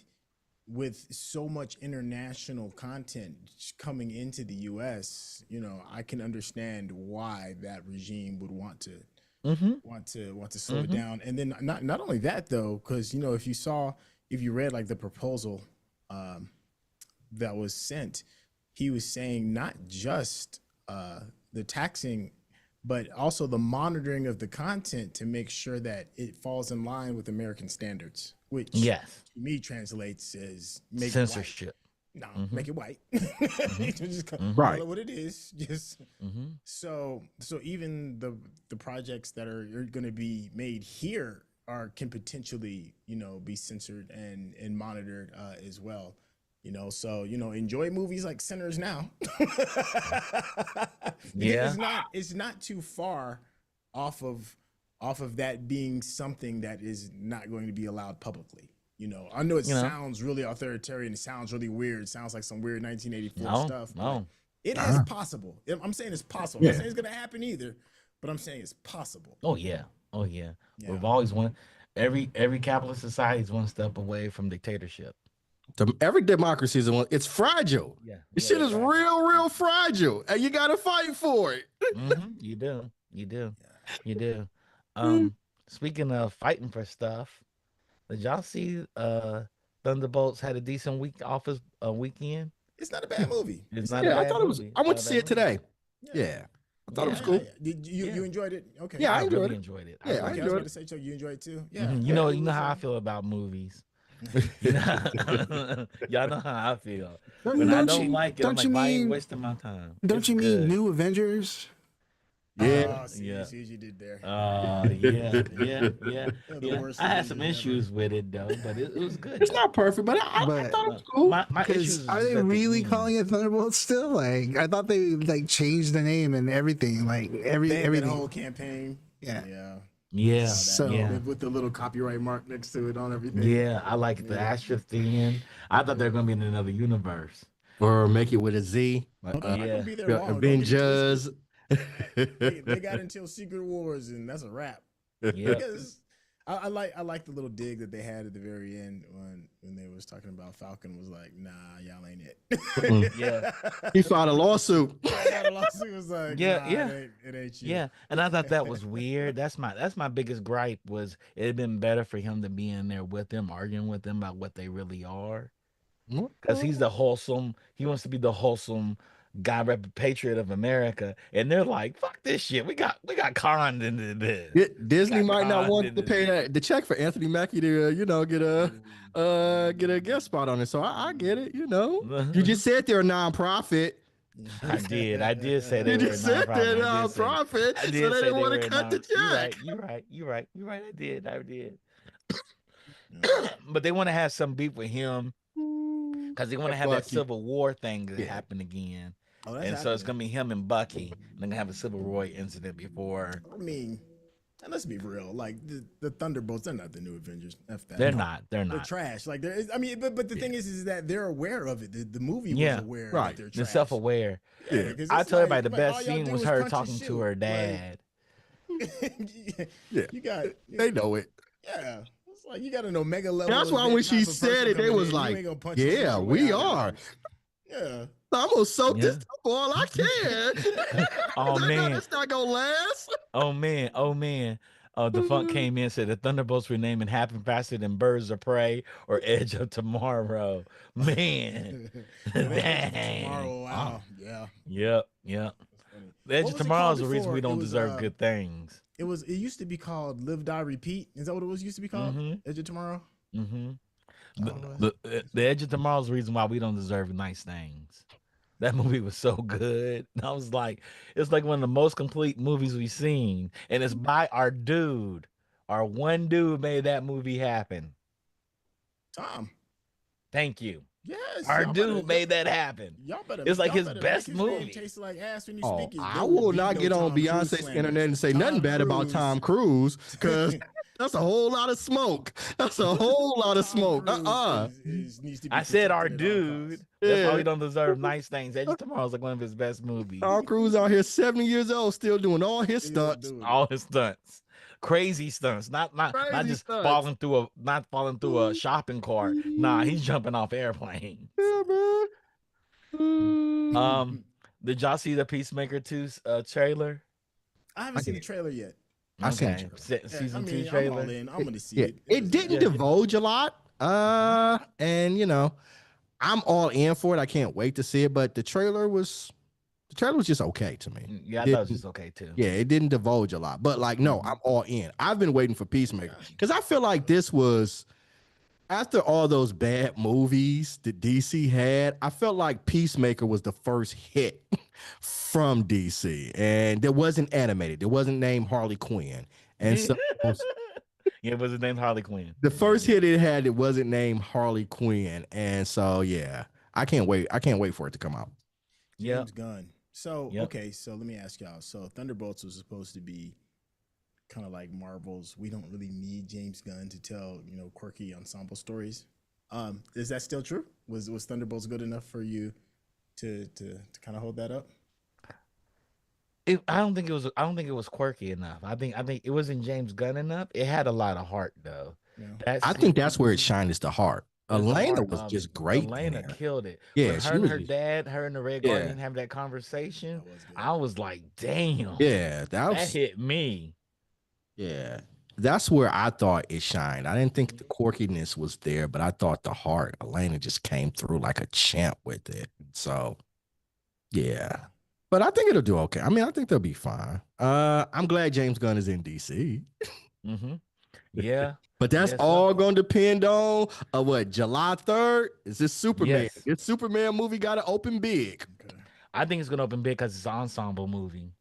with so much international content coming into the U.S., I can understand why that regime would want to slow it down. And then not only that though, because if you read like the proposal that was sent, he was saying not just the taxing, but also the monitoring of the content to make sure that it falls in line with American standards, which to me translates as censorship. No, Mm-hmm. make it white. Mm-hmm. Just call Mm-hmm. Right. it what it is. Just Mm-hmm. so even the projects that are going to be made here can potentially be censored and monitored as well. So enjoy movies like Sinners now, because Yeah. it's not too far off of that being something that is not going to be allowed publicly. I know it You know. sounds really authoritarian. It sounds really weird. It sounds like some weird 1984 No. stuff, but No. it is Uh-huh. possible. I'm saying it's possible. I'm not Yeah. saying it's going to happen either, but I'm saying it's possible. Oh yeah. Oh yeah. Yeah. We've always one. Every capitalist society is one step away from dictatorship. Every democracy is one. It's fragile. Yeah. This Yeah. shit is real fragile, and you got to fight for it. Mm-hmm. You do. You do. You do. Mm. Speaking of fighting for stuff, did y'all see Thunderbolts had a decent week office weekend? It's not a bad movie. It's It's not not a Yeah, I bad. bad thought it was. movie. I It's went not to a see bad it movie. today. Yeah. Yeah, I thought it was Yeah. cool. Did you Yeah. enjoyed it? Okay. Yeah, I I enjoyed really it. enjoyed it. I Yeah, I really Okay, I was enjoyed about it. to say, so you enjoyed it too? Yeah. Mhm. Yeah, You it know was, how I feel about movies. You know, y'all know how I feel. When I don't like it, I'm don't like, you why are you mean wasting my time? don't It's you mean good. New Avengers? Yeah, see, Yeah. see what you did there. Yeah. The worst I had some Avengers ever. issues with it though, but it was good it's though. not perfect, but I But thought it was cool. My issues because is are just they at the really end. calling it Thunderbolts still? Like I thought they like changed the name and everything. Like They had that everything. whole campaign. Yeah. Yeah. Yeah, So yeah, With the little copyright mark next to it on everything. yeah. I like the asterisk thing. I thought they were gonna be in another universe. Or make it with a Z, like They're not gonna Yeah, be there long. Don't get it Avengers. twisted. They got until Secret Wars, and that's a wrap. yep. Because I like the little dig that they had at the very end when they was talking about Falcon was like, nah, y'all ain't it. Yeah. He filed a lawsuit. That lawsuit was like, Yeah, nah, yeah. it ain't you. Yeah, and I thought that was weird. That's my biggest gripe was it'd been better for him to be in there with them, arguing with them about what they really are. Because he's the wholesome, he wants to be the wholesome guy, patriot of America, and they're like, "Fuck this shit. We got conned into this. Disney Got might not conned want into to pay this." the check for Anthony Mackie to get a guest spot on it. So I get it. You just said they're a nonprofit. I did say they You were a just said they're a nonprofit. I nonprofit, so did they say didn't they want were to a cut the non. You're right. check. You're right. I did. But they want to have some beef with him because they want to have that Bucky. Civil War thing to Yeah. happen again. Oh, that's And so it's happening. gonna be him and Bucky. And they're gonna have a Civil War incident before. I mean, and let's be real. Like the Thunderbolts, they're not the new Avengers. F that. They're No. not. They're They're not. trash. Like I mean, but the thing is that they're aware of it. The movie Yeah, was aware right. that they're They're trash. self-aware. Yeah. 'Cause I it's tell everybody the all best y'all scene do was is her punch and talking to her shoot. dad. Yeah. You got They know it. yeah. It's like you got an Omega level. That's why event when she type of person said it, they coming was in, you like, ain't gonna punch and shoot "Yeah, your way we out of are. it. Yeah. I'm gonna soak this Yeah. up all I can." Oh I know man. that's not gonna last. Oh man. The funk came in and said the Thunderbolts were naming happen faster than Birds of Prey or Edge of Tomorrow. Man. Dang. Tomorrow, wow. Yeah. Yep. That's funny. The Edge What of was it Tomorrow called is the reason before? we It don't was, deserve good things. It used to be called Live Die Repeat. Is that what it was used to be called? Mhm. Edge of Tomorrow? Mm-hmm. Oh, The Edge of Tomorrow is the reason why we don't deserve nice things. That movie was so good. I was like, it's like one of the most complete movies we've seen. And it's by our dude. Our one dude made that movie happen. Tom. Thank you. Yes. Our y'all dude better- made that happen. Y'all better. It's like y'all his better best make his name movie. taste like ass when you Oh, speak it. I There will be not no get on Tom Cruise Beyonce's slander. internet and say Tom nothing bad about Cruise. Tom Cruise because that's a whole lot of smoke. That's a whole lot of Tom smoke. Cruise needs to be I said our protected at all dude. costs. That's why Yeah. we don't deserve nice things. Edge of Tomorrow is like one of his best movies. Tom Cruise out here 70 years old, still doing all his Still stunts. doing it. All his stunts. Crazy stunts. Not Crazy just stunts. falling through a shopping cart. Nah, he's jumping off airplanes. Yeah, man. Did y'all see the Peacemaker 2 trailer? I haven't seen the trailer yet. I seen Okay. it. Season I 2 mean, I'm trailer. all in. I'm gonna see Yeah, it. it didn't Yeah. divulge a lot. And I'm all in for it. I can't wait to see it. But the trailer was just okay to me. Yeah, I It thought it was didn't- just okay too. Yeah, it didn't divulge a lot. But like, no, I'm all in. I've been waiting for Peacemaker because I feel like this was after all those bad movies that DC had, I felt like Peacemaker was the first hit from DC, and it wasn't animated. It wasn't named Harley Quinn, and so Yeah, it was his name Harley Quinn. the Yeah, first hit it had, it wasn't named Harley Quinn, and so yeah, I can't wait. I can't wait for it to come out. yep, James Gunn. So yep. okay, so let me ask y'all. So Thunderbolts was supposed to be kind of like Marvel's. We don't really need James Gunn to tell quirky ensemble stories. Is that still true? Was Thunderbolts good enough for you to kind of hold that up? I don't think it was. I don't think it was quirky enough. I think it wasn't James Gunn enough. It had a lot of heart though. Yeah. I think that's where it shined, is the heart. It's the Elena heart. was just great in Elena there. killed it. When Yeah, her she and was. her dad, her and the Red Yeah, Guardian have that conversation, That was good. I was like, damn, yeah, that that was. hit me. Yeah, that's where I thought it shined. I didn't think the quirkiness was there, but I thought the heart, Elena just came through like a champ with it. So yeah, but I think it'll do okay. I mean, I think they'll be fine. I'm glad James Gunn is in DC, Mm-hmm. Yeah. but that's Yes, sir. all going to depend on what, July 3rd. Is this Superman? Yes. This Superman movie got to open big. Okay. I think it's gonna open big because it's an ensemble movie.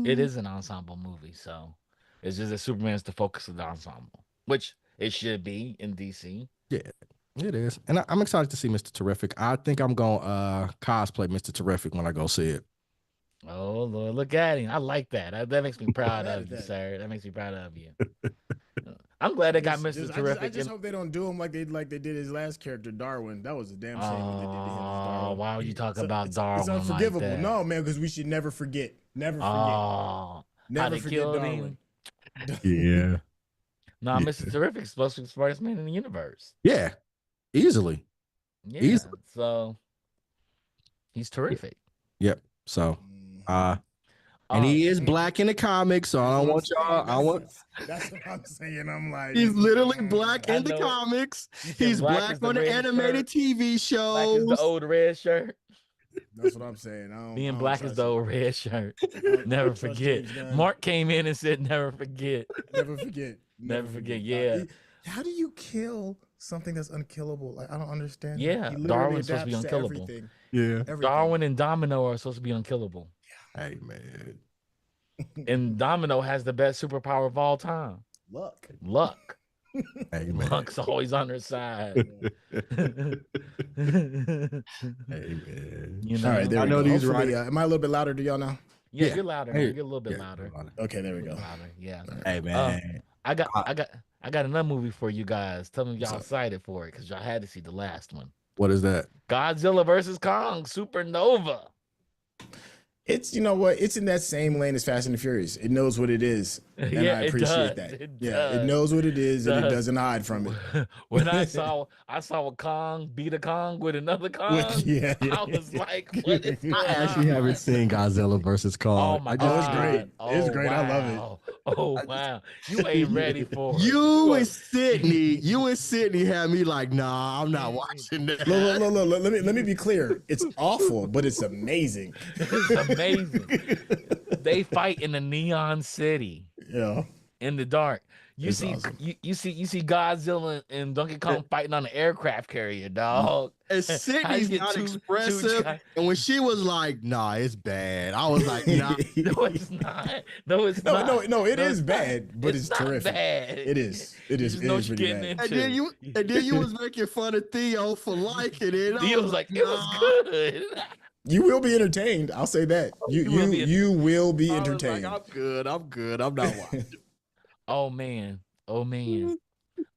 It is an ensemble movie, so it's just that Superman's the focus of the ensemble, which it should be in DC. Yeah, it is, and I'm excited to see Mr. Terrific. I think I'm going to cosplay Mr. Terrific when I go see it. Oh Lord, look at him! I like that. That makes me proud mad of at you, that. sir. That makes me proud of you. I'm glad they got Mr. I Terrific. just hope they don't do him like they did his last character, Darwin. That was a damn shame what they did to him as Oh, Darwin. why would you talk So about it's Darwin like unforgivable. that? No, man, because we should never forget. Never forget. Oh, how Never they forget killed Darwin. him. Yeah, Nah, yeah, Mr. Terrific's supposed to be the smartest man in the universe. yeah, easily, Yeah, easily. so he's terrific. Yep. So, Mhm. and he is And black in the comics, so I That's don't what I'm want y'all. saying. I want. That's what I'm saying. I'm like, He's literally black I in the know it. comics. You said He's black black is the on the red animated shirt. TV Black is the shows. old red shirt. that's what I'm saying. I Being don't black is trust the it. old red shirt. I don't Never trust forget. James Gunn. Mark came in and said, "Never forget." Never forget. Never forget. Yeah, How do you kill something that's unkillable? Like, I don't understand. yeah. He literally Darwin's supposed to be adapts to unkillable. everything. Yeah. Everything. Darwin and Domino are supposed to be unkillable, Hey man. and Domino has the best superpower of all time: Luck. luck. Hey man. Luck's always on her side. Hey man. You All right, know. there I we know go. these Hopefully, right. am I a little bit louder to y'all now? Yeah, Yeah. you're louder now. Hey, You're a little bit yeah, louder. Okay, there we A go. little louder. Yeah. Hey man. I got Uh, I got I got another movie for you guys. Tell me if What's y'all up? excited for it because y'all had to see the last one. What is that? Godzilla versus Kong Supernova. It's it's in that same lane as Fast and the Furious. It knows what it is, and Yeah, I it appreciate does. that. It Yeah, it does. knows what it is, and it Does. doesn't hide from it. When I saw a Kong beat a Kong with another Kong, Yeah, I was like, what is I going actually on? haven't seen Godzilla versus Oh Kong. my I Oh, just it's god. great. It's Oh great. I love it. wow. Oh wow. You ain't ready for it. You are- and Sydney had me like, nah, I'm not watching that. Look, let me be clear. It's awful, but it's amazing. It's amazing. They fight in the neon city Yeah. in the dark. You It's see, awesome. you see Godzilla and Donkey Kong fighting on an aircraft carrier, dog. And How you Sydney's get not two expressive. giant- And when she was like, nah, it's bad, I was like, nah. No, it's not. No, it's No, not. no, it No, is it's not. bad, but it's not terrific. bad. It is. It You is. just It know is what really you're getting bad. into. And then you was making fun of Theo for liking it. I Theo was like, it was nah. good. You will be entertained. I'll say that. You will be I was like, entertained. I'm good. I'm not watching. Oh man. Oh man.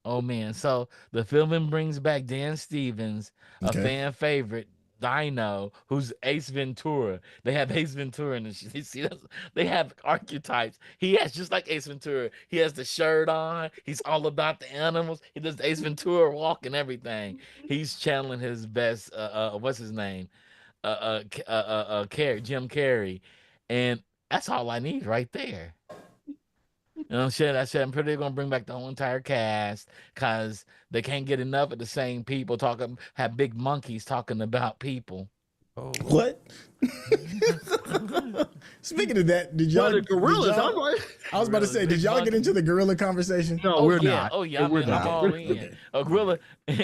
Oh man. So the filming brings back Dan Stevens, a Okay. fan favorite, Dino, who's Ace Ventura. They have Ace Ventura in this. You see, they have archetypes. He has just like Ace Ventura. He has the shirt on. He's all about the animals. He does the Ace Ventura walk and everything. He's channeling his best. What's his name? Jim Carrey, and that's all I need right there. You know, shit. I said I'm pretty gonna bring back the whole entire cast because they can't get enough of the same people talking. Have big monkeys talking about people. Oh. What? Speaking of that, did y'all? Well, the gorillas. did y'all- I was about to say, did y'all get into the gorilla conversation? No, Oh we're yeah, not. oh yeah. I We're mean, not. I'm all in. Okay. A gorilla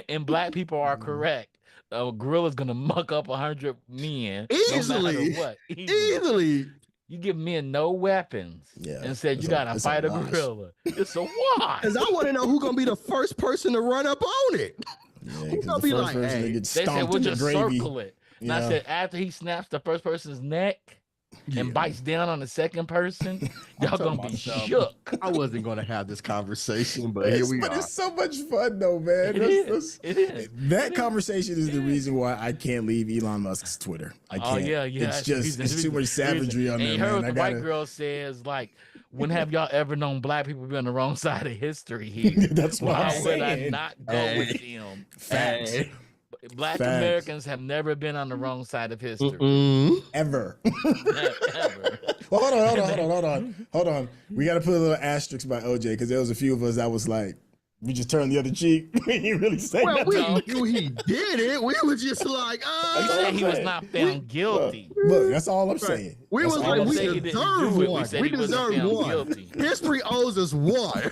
and black people are correct. A gorilla's gonna muck up 100 men Easily. no matter what. Easily. You give men no weapons Yeah, and said you it's gotta a fight a wash. gorilla. It's a wash. Because I want to know who's gonna be the first person to run up on it. Yeah, Who's because gonna the be first like, person hey, that gets They said stomped we'll in the just gravy. circle it. And I Yeah. said after he snaps the first person's neck Yeah. and bites down on the second person, y'all talking gonna be myself. shook. I wasn't gonna have this conversation, but here we But are. it's so much fun though, man. It is. It is. That conversation is the reason why I can't leave Elon Musk's Twitter. I can't. Oh yeah, yeah. It's just it's too much savagery on and there, you heard man. what I the gotta. white girl says, like, when have y'all ever known black people be on the wrong side of history here? That's what Why I'm would I saying. not go with them? Facts. Hey. Black Facts. Americans have never been on the wrong side of history. Mm. Ever. Ever. Well, hold on. We got to put a little asterisk by OJ because there was a few of us that was like, we just turned the other cheek. We didn't really say Well, nothing. we knew he did it. We were just like, He said he was saying. not found guilty. Look, that's all I'm saying. we That's was all like, I'm we say saying. he didn't deserve do it. We one. said We he wasn't deserve found one. guilty. History owes us one.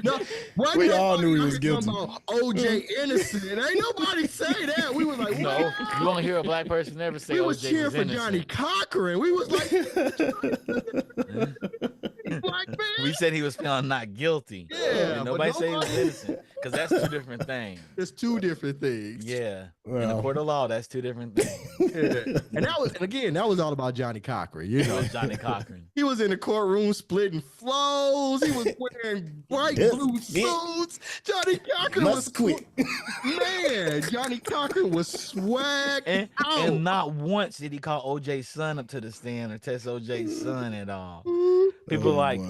No, right We now, all knew he was talking guilty. about OJ innocent. Ain't nobody say that. We was like, No, what? you won't hear a black person ever say We was OJ cheering was for innocent. Johnny Cochran. We was like, black man. We said he was found not guilty. Yeah, And but nobody said he was nobody- innocent because that's two different things. It's two different things. Yeah. In Well. the court of law, that's two different things. Yeah. And that was all about Johnny Cochran. You It know, was Johnny Cochran. he was in the courtroom splitting flows. He was wearing bright Yes, blue yeah. suits. Johnny Cochran was Must quit. man. Johnny Cochran was swag And, out. and not once did he call OJ's son up to the stand or test OJ's son at all. People Oh, like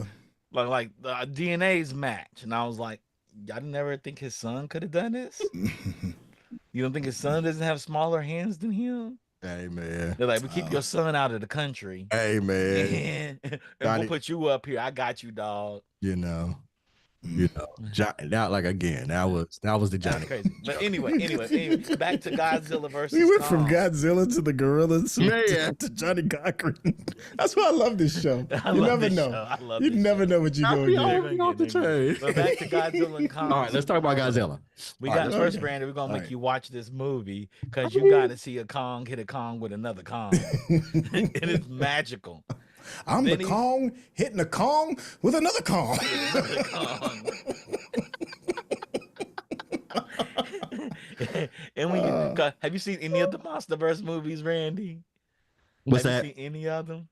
boy. like the DNA's match, and I was like, y'all never think his son could have done this? You don't think his son doesn't have smaller hands than him? Hey man. They're like, we keep your son out of the country, Hey man. and Johnny- we'll put you up here. I got you, dog. You know. That like again. That was the That's Johnny. crazy. But anyway, back to Godzilla versus We went from Kong. Godzilla to the gorillas Man. to Johnny Cochran. That's why I love this show. I You love never this know. show. I love You this never show. know what you're I'll going be to all- get. off the train. But back to Godzilla and Kong. All right, let's talk about Godzilla. We All got right, first, okay. Brandon. We're gonna All make right. you watch this movie because you got to see a Kong hit a Kong with another Kong. It is magical. I'm Then the he- Kong hitting a Kong with another Kong. Another Kong. And when you have you seen any of the MonsterVerse movies, Randy? What's have that? You seen any of them?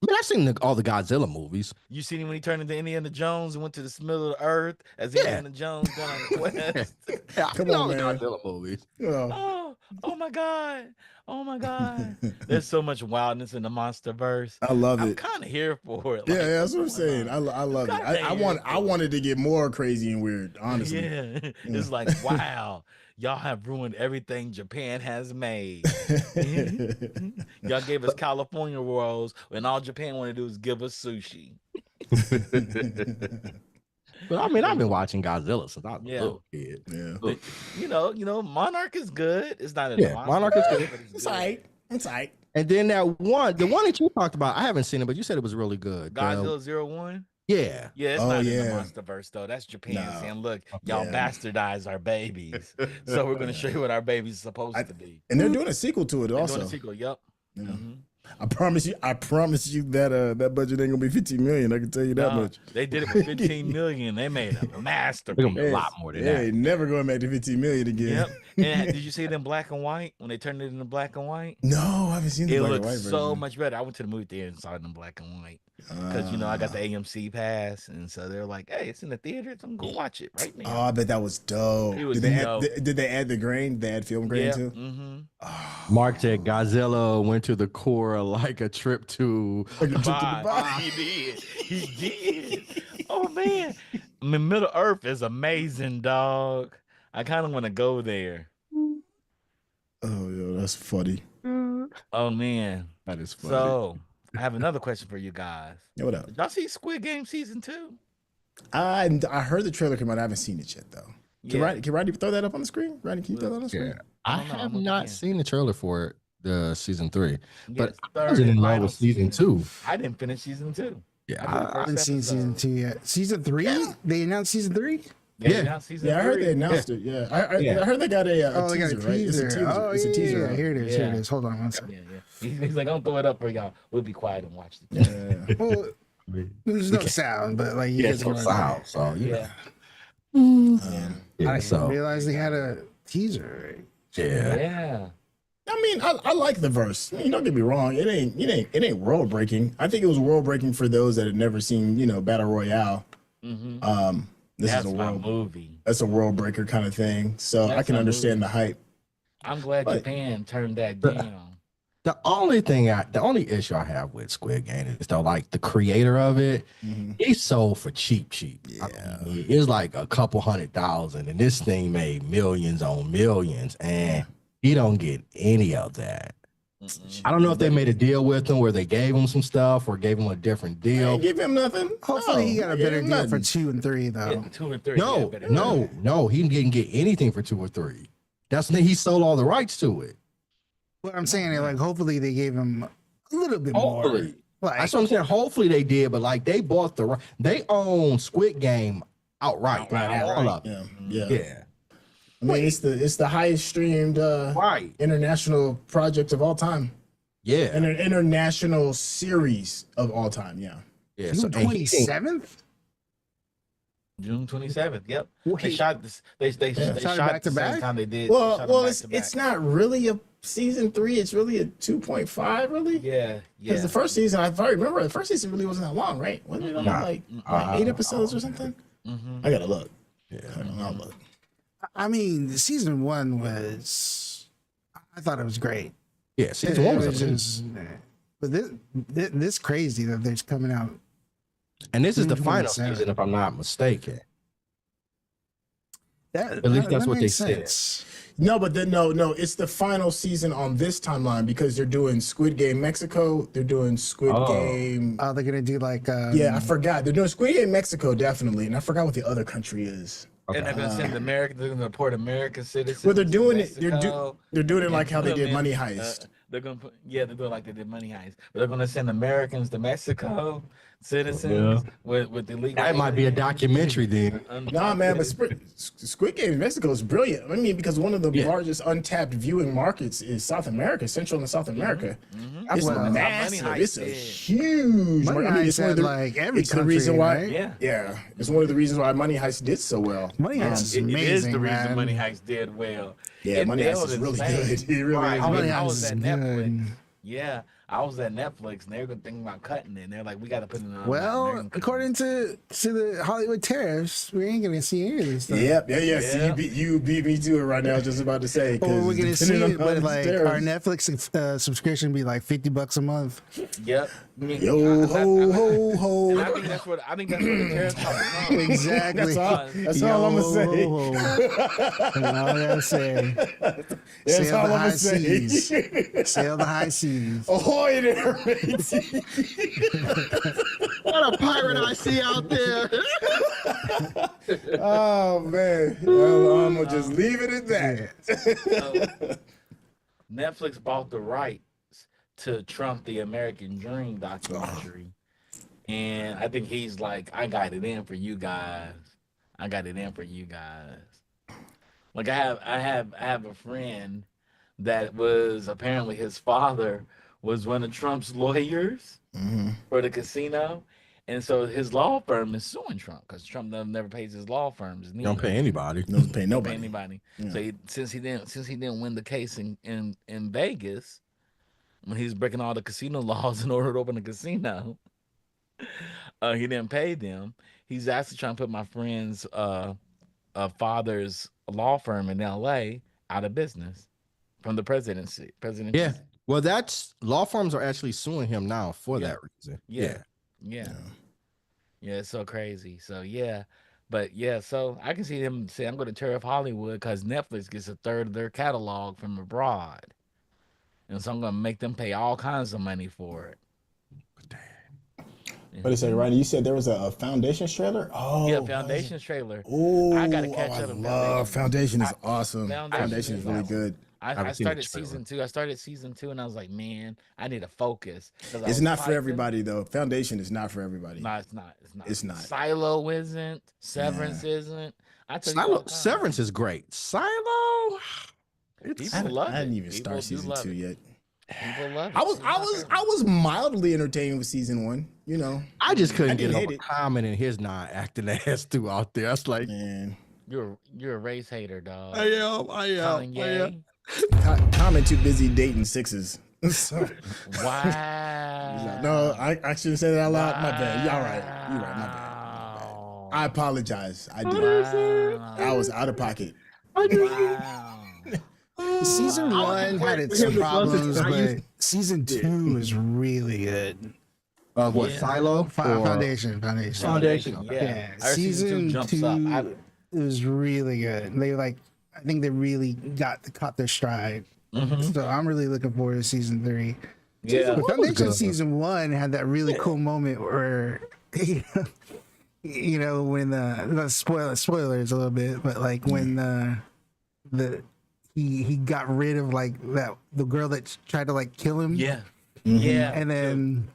Man, I've seen all the Godzilla movies. You seen him when he turned into Indiana Jones and went to the middle of the earth as Indiana Jones going on a quest? Yeah, I've Come seen on, all the man. Godzilla movies. Oh, Oh my God. Oh my God. There's so much wildness in the MonsterVerse. I love I'm it. kind of here for it. Yeah, Like, that's what I'm what's saying. going I love it. gotta I hear wanted to get more crazy and weird, on? honestly. Yeah. It's like, wow, y'all have ruined everything Japan has made. Y'all gave us California rolls when all Japan want to do is give us sushi. But I mean, I've been watching Godzilla since I was Yeah. a little kid. Yeah. But, you know, Monarch is good. It's not a Yeah, Monarch is good. but It's all right. It's all right. And then the one that you talked about, I haven't seen it, but you said it was really good. Godzilla 01. Yeah. Yeah, it's Oh, not in yeah. the MonsterVerse though. That's Japan No. saying, "Look, y'all Yeah. bastardize our babies, so we're gonna show you what our baby's supposed to be." And they're doing a sequel to it They're also. doing a sequel. Yep. Yeah. Mhm. I promise you that that budget ain't gonna be 15 million. I can tell you that No, much. they did it for 15 million. They made a They're gonna masterpiece. be a lot more than They that. ain't never going back to 15 million again. Yep. And did you see it in black and white when they turned it into black and white? No, I haven't seen the It black and looks white so version. much better. I went to the movie theater and saw it in black and white because I got the AMC pass, and so they're like, "Hey, it's in the theater. So I'm gonna go watch it right Oh, now." I bet that was dope. It was did, they dope. Add, did they add the grain? They add film grain Yeah. too? Mm-hmm. Mark said Godzilla went to the core like a trip to. Like a trip to Dubai. Dubai. He did. He did. Oh man, I mean, Middle Earth is amazing, dog. I kind of want to go there. Oh, yeah, that's funny. Oh man. That is funny. So I have another question for you guys. Yeah, what up? Did y'all see Squid Game season 2? I heard the trailer come out. I haven't seen it yet though. Can Rodney throw that up on the screen? Rodney, can you throw that on the screen? yeah, I don't know, have I'm looking not in. seen the trailer for it. the season 3, but Yes, I third wasn't and in love final with season season. 2. I didn't finish season 2. Yeah, I did the I first haven't seen season episode. 2 yet. Season 3? They announced season 3? Yeah, Yeah. now season Yeah, I heard they 3. announced it. Yeah, Yeah. I heard they got a Oh, they got teaser, a right? It's a teaser. teaser. Oh, It's a teaser. yeah. Here it is. Here it Yeah. is. Hold on one second. Yeah. He's like, "Don't throw it up for y'all. We'll be quiet and watch the thing." Yeah. Well, I mean, there's no sound, but like you yeah, guys so can sound. So Yeah. yeah, I so didn't realize they had a teaser. yeah. Yeah. I mean, I like the verse. I mean, don't get me wrong. It ain't world breaking. I think it was world breaking for those that had never seen, battle royale. Mm-hmm. This That's is a my world. movie. That's a world breaker kind of thing. So I That's can my understand movie. the hype. I'm glad But- Japan turned that down. The only issue I have with Squid Game is though, like the creator of it, he sold for cheap. Yeah. I mean, it's like a couple $100,000, and this thing made millions on millions, and he don't get any of that. Mm-mm. I don't know if they made a deal with him where they gave him some stuff or gave him a different They deal. ain't give him nothing. Hopefully, he No, got a they better gave him deal for nothing. 2 and 3, though. Yeah, 2 and 3. No, yeah, better. no, he didn't get anything for 2 or 3. That's when he sold all the rights to it. What I'm saying is, like, hopefully they gave him a little bit more. Hopefully. Like, That's what I'm saying. Hopefully they did, but like they bought they own Squid Game outright. Outright. All of it. Yeah, yeah. Yeah. I mean, it's the highest streamed Right. international project of all time. Yeah. An international series of all time. Yeah. Yeah. June and he think- 27th? June 27th. Yep. They Wait. shot this. They Shot it shot back the to same back? time they did. Well, shot them back it's to back. it's not really a season 3. It's really a 2.5, really. Yeah. Because Yeah. the first season, if I remember, the first season really wasn't that long, right? Wasn't it only Nah. like 8 episodes or something? Mm-hmm. I gotta look. Yeah. I'll look. I mean, season 1 was, I thought it was great. Yeah. Season 1 was It amazing. but this crazy that there's coming out. And this is the June final 27th. season, if I'm not mistaken. At least that's what they said. No, but then no, it's the final season on this timeline because they're doing Squid Game Mexico. They're doing Squid Oh. Game. Oh, they're gonna do like Yeah, I forgot. They're doing Squid Game Mexico definitely, and I forgot what the other country is. And they're gonna send American. They're gonna deport American citizens. Well, they're to doing it. Mexico. They're doing it like and how they put did them Money in, Heist. They're gonna put, they're doing like they did Money Heist, but they're gonna send Americans to Mexico, citizens with illegal. That might be a documentary then. Nah, man, but Squid Game in Mexico is brilliant. I mean, because one of the largest untapped viewing markets is South America, Central and South America. It's Well, that's how massive. Money Heist It's a did. huge. Money I mean, Heist it's one of had, the like, every it's the country, reason why. right? Yeah. It's one of the reasons why Money Heist did so well. Money Heist is It amazing, is the reason man. Money Heist did well. Yeah, It Money Heist nailed is it really insane. good. It really Right. is. I, Money mean, I Heist was is at Netflix. good. Yeah, I was at Netflix, and they were thinking about cutting it. And they're like, "We got to put it on." Well, American according to the Hollywood tariffs, we ain't gonna see any of this stuff. Yep, yeah. See, Yeah. you beat me to it right now. Just about to say. Or we're gonna see depending it, on but how like it's our tariffs. Netflix subscription be like $50 a month. Yep. I mean, Yo ho ho And ho. I think that's what the tariffs come from. Exactly. That's all I'm gonna say. Yo, that's all I gotta say. That's Sail all the I'm high gonna say. seas. Sail the high seas. Ahoy there, matey. What a pirate I see out there. Oh man. Well, I'm gonna just leave it at that. Netflix bought the rights to Trump the American Dream documentary. And I think he's like, I got it in for you guys. I got it in for you guys. Like I have a friend that was apparently his father was one of Trump's lawyers for the casino. And so his law firm is suing Trump because Trump never pays his law firms. Don't pay anybody. Doesn't pay Pay nobody. anybody. Yeah. So since he didn't win the case in Vegas, when he was breaking all the casino laws in order to open a casino, he didn't pay them. He's actually trying to put my friend's father's law firm in L.A. out of business from the presidency. Yeah. Well, that's law firms are actually suing him now for that reason. Yeah. It's so crazy. So but so I can see him say, I'm going to tear up Hollywood because Netflix gets a third of their catalog from abroad. And so I'm going to make them pay all kinds of money for it. Wait a second, Ryan. You said there was a Foundations trailer? Oh, Yeah, Foundations trailer. Oh, I gotta catch up I on love Foundation. Is awesome. Foundation Foundation is is really awesome. good. I I haven't seen the started trailer. season 2. I started season 2, and I was like, man, I need to focus because I It's was not for typing. everybody though. Foundation is not for everybody. No, it's not. It's not. It's not. Silo isn't. Severance Yeah. isn't. I tell you all the time. Severance is great. Silo, it's People love I didn't it. even People start do season love 2 it. yet. People love it. I was It's I not was for I was mildly entertained with season 1. You know, I just couldn't didn't get hate over it. Common and his not acting ass through out there. That's like man. You're a race hater, dog. I am. Kanye. Common too busy dating sixes. So, Wow. no, I shouldn't say that out loud. My bad. You're all right. You're right. My bad. I apologize. I did. I was out of pocket. Wow. Season Wow. one had its problems, but season 2 was really good. What Yeah. Silo? Foundation. Foundation. Yeah. Yeah, I heard season jumps 2 up. it was really good. I think they really caught their stride. So I'm really looking forward to season 3. Yeah. But was Foundation good. season 1 had that really cool moment where, when the spoilers a little bit, but like when he got rid of the girl that tried to kill him. Yeah. Yeah. And then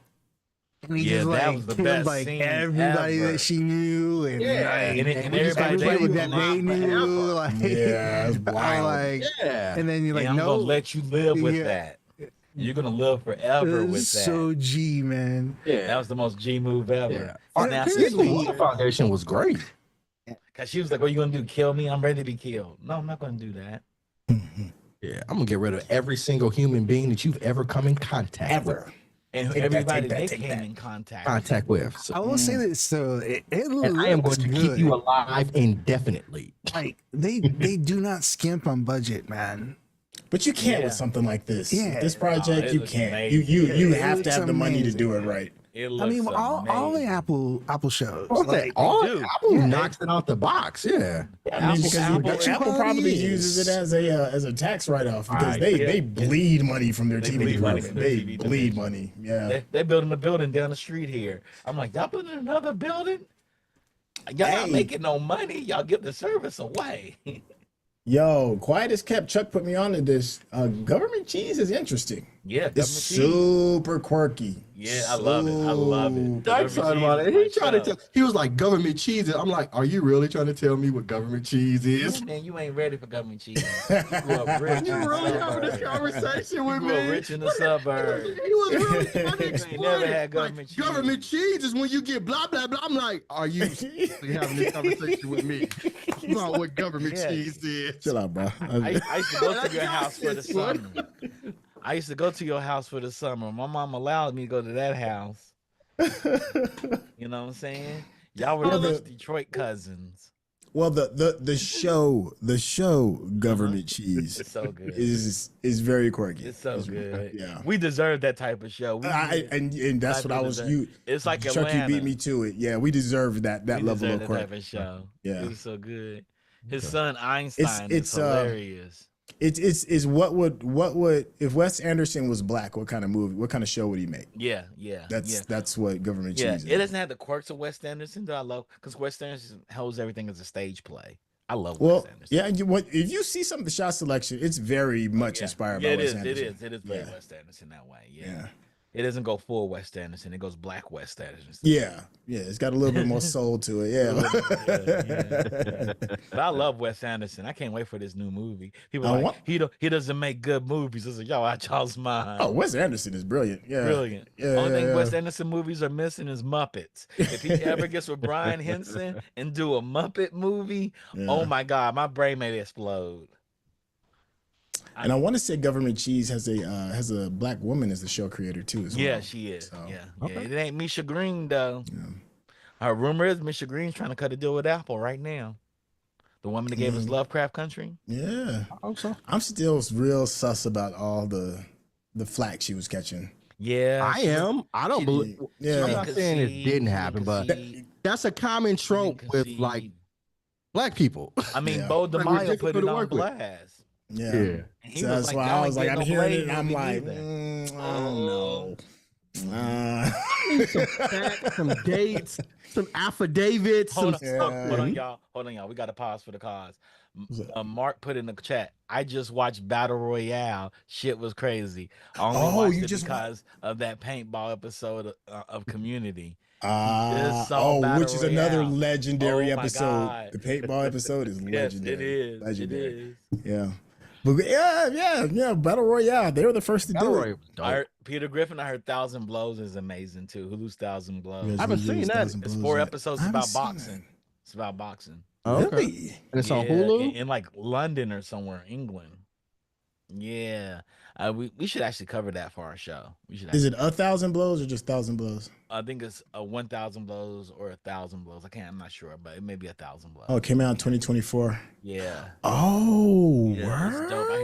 he Yeah, just that was the killed best scene everybody ever. that she knew, and And everybody that they knew, Yeah, it's wild. and then you're like, I'm no, gonna let you live with Yeah. that. You're gonna live forever it with was that. so G, man. That was the most G move ever. Yeah. Now, Season Season 1 Foundation was great. Cause she was like, "What are you gonna do? Kill me? I'm ready to be killed." No, I'm not gonna do that. Yeah, I'm gonna get rid of every single human being that you've ever come in contact with. Ever. And Take that, everybody take that, they take came that. in contact. Contact with. So, I will say that. So it and I am going looks to good. keep you alive indefinitely. Like they do not skimp on budget, man. But you can't Yeah. with something like this. Yeah. This project, it you looks can't. amazing. You It have to looks have the money to amazing. do it right. It I looks mean, all the amazing. Apple shows. What's that? Like, All do. Apple knocks it out the box. Yeah. I mean, because Apple probably is. uses it as a tax write off because Right, they bleed money from their They TV bleed money department. from their They TV bleed division. money. Yeah. They're building a building down the street here. I'm like, y'all building another building? Y'all not Hey. making no money. Y'all give the service away. Yo, quiet as kept. Chuck put me on to this. Government cheese is interesting. Yeah, It's super quirky. Yeah, I love it. I love it. That's Government about it. cheese He is my trying to show. tell. He was like government cheese. I'm like, are you really trying to tell me what government cheese is? Man, you ain't ready for government cheese. You grew up rich in You the really having this suburbs. conversation You with grew up me? rich in the suburbs. He was really trying to You ain't explain never it. had Like, government cheese. government cheese is when you get blah blah blah. I'm like, are you seriously having this conversation with me about what government Yeah. cheese is? Chill out, bro. I used to go to your house for the Yes, what? summer. I used to go to your house for the summer. My mom allowed me to go to that house. You know what I'm saying? Y'all were Well, the the- Detroit cousins. Well, the show government cheese It's so good. is very quirky. It's so good. Yeah. We deserve that type of show. And that's what I was. You It's like Chuck, Atlanta. you beat me to it. Yeah, we deserve that We level deserve of that quirk. type of show. Yeah. It was so good. His son Einstein it's, is hilarious. It's what would if Wes Anderson was black? What kind of movie? What kind of show would he make? Yeah. That's what government Yeah, cheese is. it doesn't have the quirks of Wes Anderson that I love because Wes Anderson holds everything as a stage play. I love Well, Wes Anderson. yeah. If you see some of the shot selection, it's very much inspired Yeah, by Wes it Anderson. is very Yeah. Wes Anderson that way. Yeah. Yeah. It doesn't go full Wes Anderson. It goes black Wes Anderson. Yeah, it's got a little bit more soul to it. Yeah. But I love Wes Anderson. I can't wait for this new movie. People I are like, want- he doesn't make good movies. I was like, yo, out y'all's mind. Oh, Wes Anderson is brilliant. Yeah, Brilliant. Yeah, Only thing yeah, Wes yeah. Anderson movies are missing is Muppets. If he ever gets with Brian Henson and do a Muppet movie, oh Yeah. my God, my brain may explode. And I want to say Government Cheese has a black woman as the show creator too. As Yeah, well. she is. So, Yeah. okay. It ain't Misha Green though. Yeah. Her rumor is Misha Green's trying to cut a deal with Apple right now. The woman that gave us Lovecraft Country. Yeah. I hope so. I'm still real sus about all the flack she was catching. Yeah. I am. I don't believe. Yeah. I'm not saying it didn't happen, but that's a common trope with like black people. I mean, Yeah. Bo Like, we're DeMaio difficult put it to on work with. blast. Yeah. And he So was that's like, why "Y'all I ain't was like, getting I'm no hearing Blade it, and I'm movie like, neither." I don't know. some facts, some dates, some affidavits. Hold on, some Yeah. hold on, y'all. Hold on, y'all. We got to pause for the cause. Mark put in the chat. I just watched Battle Royale. Shit was crazy. I only Oh, watched you it just because of that paintball episode of Community. Just saw oh, Battle which is another Royale. legendary Oh my episode. god. The paintball episode is Yes, it legendary. is. It Legendary. is. Yeah. But yeah. Battle Royale. They were the first to Battle do Royale it. was dope. I heard Peter Griffin. I heard Thousand Blows is amazing too. Hulu's Thousand You Blows. guys I haven't really seen use that. 1,000 It's blows 4 yet. episodes I haven't about seen boxing. It's about boxing. Oh, that. okay. Really? And it's on Yeah, Hulu. in like London or somewhere, England. Yeah, we should actually cover that for our show. We should. Is Actually, it 1,000 blows or just 1,000 blows? I think it's a 1,000 blows or 1,000 blows. I'm not sure, but it may be 1,000 blows. Oh, it came out in 2024. Yeah. Oh, Yeah,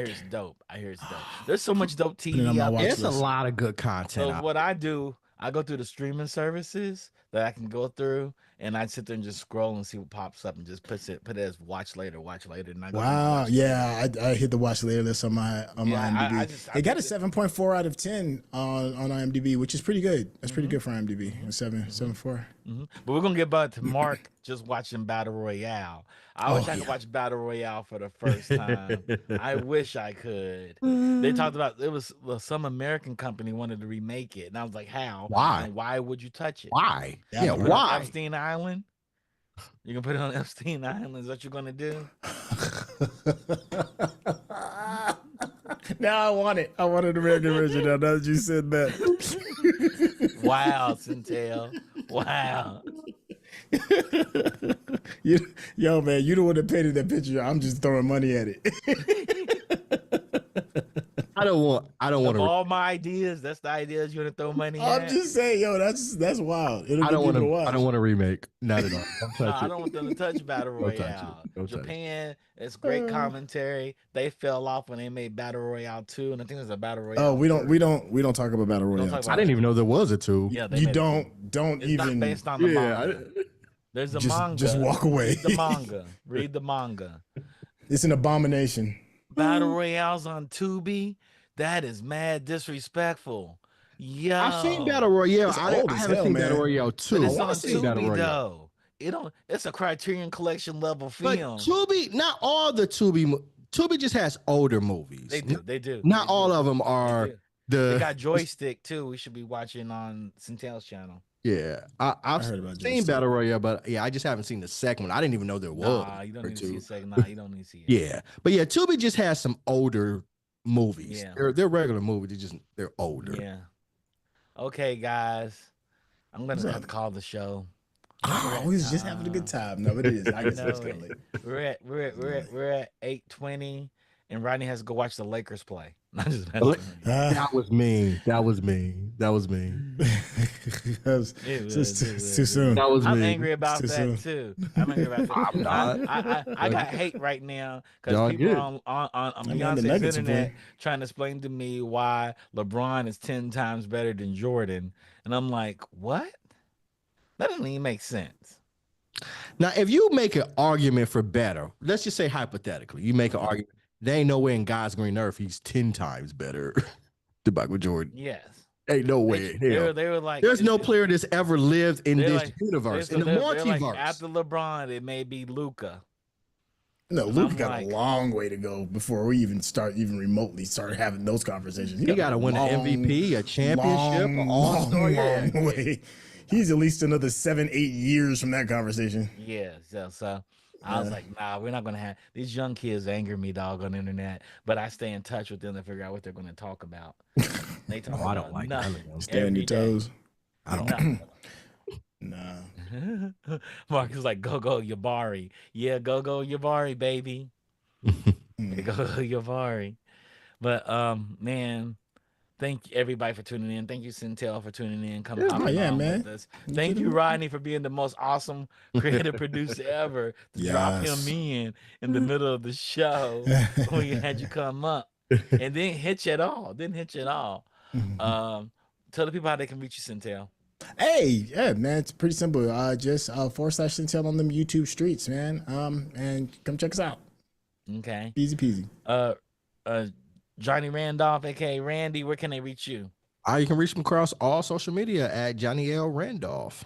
it's dope. I hear it's dope. There's so much dope Put it on TV my out watch there. It's a list. lot of good content. So out what I do, I go through the streaming services that I can go through, and I sit there and just scroll and see what pops up, and just put it as watch later, and I go Wow. watch Yeah, I hit the watch later list on my Yeah, IMDb. I It got a think 7.4 out of 10 on IMDb, which is pretty good. That's pretty good for IMDb. 7.4. But we're gonna get back to Mark just watching Battle Royale. I wish I could watch Battle Royale for the first time. I wish I could. They talked about it was some American company wanted to remake it, and I was like, how? Why? And why would you touch it? Why? Yeah, Yeah, put it Put it on why? Epstein Island. You can put it on Epstein Island. Is what you're gonna do? Now I want it. I want an American version now that you said that. Wow, Centel. Wow. Yo, man, you the one that painted that picture. I'm just throwing money at it. I don't want Of to. all my ideas, that's the ideas you're gonna throw money I'm at. just saying, yo, that's wild. It'll I get don't want people to to. watch. I don't want to remake. Not at all. Don't No, touch I it. don't want them to touch Battle Don't touch it. Royale. Don't touch it. Japan, it's great commentary. They fell off when they made Battle Royale 2, and I think there's a Battle Royale. Oh, we 3. don't talk about Battle Royale. talk I didn't even know there was a two. Yeah, they You made it. don't It's not even based on the Yeah, manga. There's a just manga. just walk away. Read the manga. Read the manga. It's an abomination. Battle Royales on Tubi. That is mad disrespectful. Yo, I've seen Battle Royale. It's I old as haven't hell, seen man. Battle Royale But two. it's I on wanna see Battle Tubi Royale. though. It don't. It's a Criterion Collection level But film. Tubi, not all the Tubi just has older movies. They do. They do. Not They all do. of them are do. the. They got Joystick too. We should be watching on Centel's channel. Yeah, I've heard about seen Joystick. Battle Royale, but yeah, I just haven't seen the second one. I didn't even know there was. Nah, you don't or need to see two. a second. Nah, you don't need to see it. Yeah, but yeah, Tubi just has some older movies. Yeah. They're regular movies. They're older. Yeah. Okay, guys. I'm gonna have to call the show. Oh, we was just having a good time. No, it is. I guess it's No, kind of late. we're at 8:20, and Rodney has to go watch the Lakers play. Not just messing with you. That was mean. That was mean. That was mean. It's It was, just it was. too soon. That was I'm mean. angry about Too that soon. too. I'm angry about that. I'm not. I got hate right now Y'all because people good. on I mean, the Beyonce's Nuggets are internet playing. trying to explain to me why LeBron is 10 times better than Jordan, and I'm like, what? That doesn't even make sense. Now, if you make an argument for better, let's just say hypothetically, you make an argument. There ain't no way in God's green earth he's 10 times better than Michael Jordan. Yes. Ain't no way. in hell. They were like, There's no player that's ever lived in they're this like- universe, they're in the like, multiverse. after LeBron, it may be Luca. No, Luke I'm got like- a long way to go before we even remotely start having those conversations. He got to win an MVP, a championship, an all-star. Yeah. long way. He's at least another 7-8 years from that conversation. Yeah. So I was like, nah, we're not gonna have these young kids anger me, dog, on the internet. But I stay in touch with them to figure out what they're gonna talk about. They talk Oh, I about don't like nothing. that. Stay on your every day. toes. I don't. Nothing. Nah. Mark is like, go Yabari. Yeah, go Yabari, baby. Go Yabari. But man, thank everybody for tuning in. Thank you, Centel, for tuning in. Coming Yeah, hopping yeah, on man. with us. Thank you, Rodney, for being the most awesome creative producer ever. To drop Yes. him in the middle of the show when we had you come up, and didn't hit you at all. Tell the people how they can reach you, Centel. Hey, yeah, man, it's pretty simple. Just / Centel on them YouTube streets, man. And come check us out. Okay. Easy peasy. Johnny Randolph, aka Randy, where can they reach you? You can reach him across all social media at Johnny L. Randolph.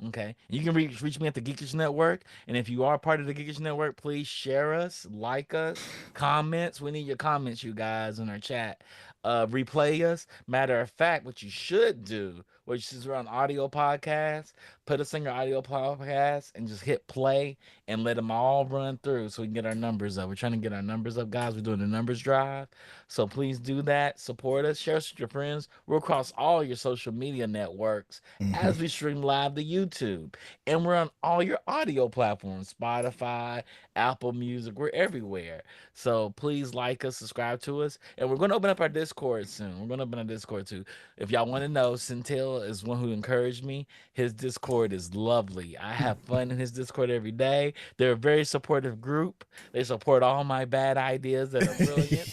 Okay. You can reach me at the Geekish Network. And if you are part of the Geekish Network, please share us, like us, comments. We need your comments, you guys, in our chat. Replay us. Matter of fact, what you should do, which is run audio podcasts, put us in your audio podcast and just hit play and let them all run through so we can get our numbers up. We're trying to get our numbers up, guys. We're doing the numbers drive. So please do that. Support us. Share us with your friends. We're across all your social media networks as we stream live to YouTube. And we're on all your audio platforms, Spotify, Apple Music, we're everywhere. So please like us, subscribe to us. And we're going to open up our Discord soon. We're going to open our Discord too. If y'all want to know, Centil is one who encouraged me. His Discord is lovely. I have fun in his Discord every day. They're a very supportive group. They support all my bad ideas that are brilliant.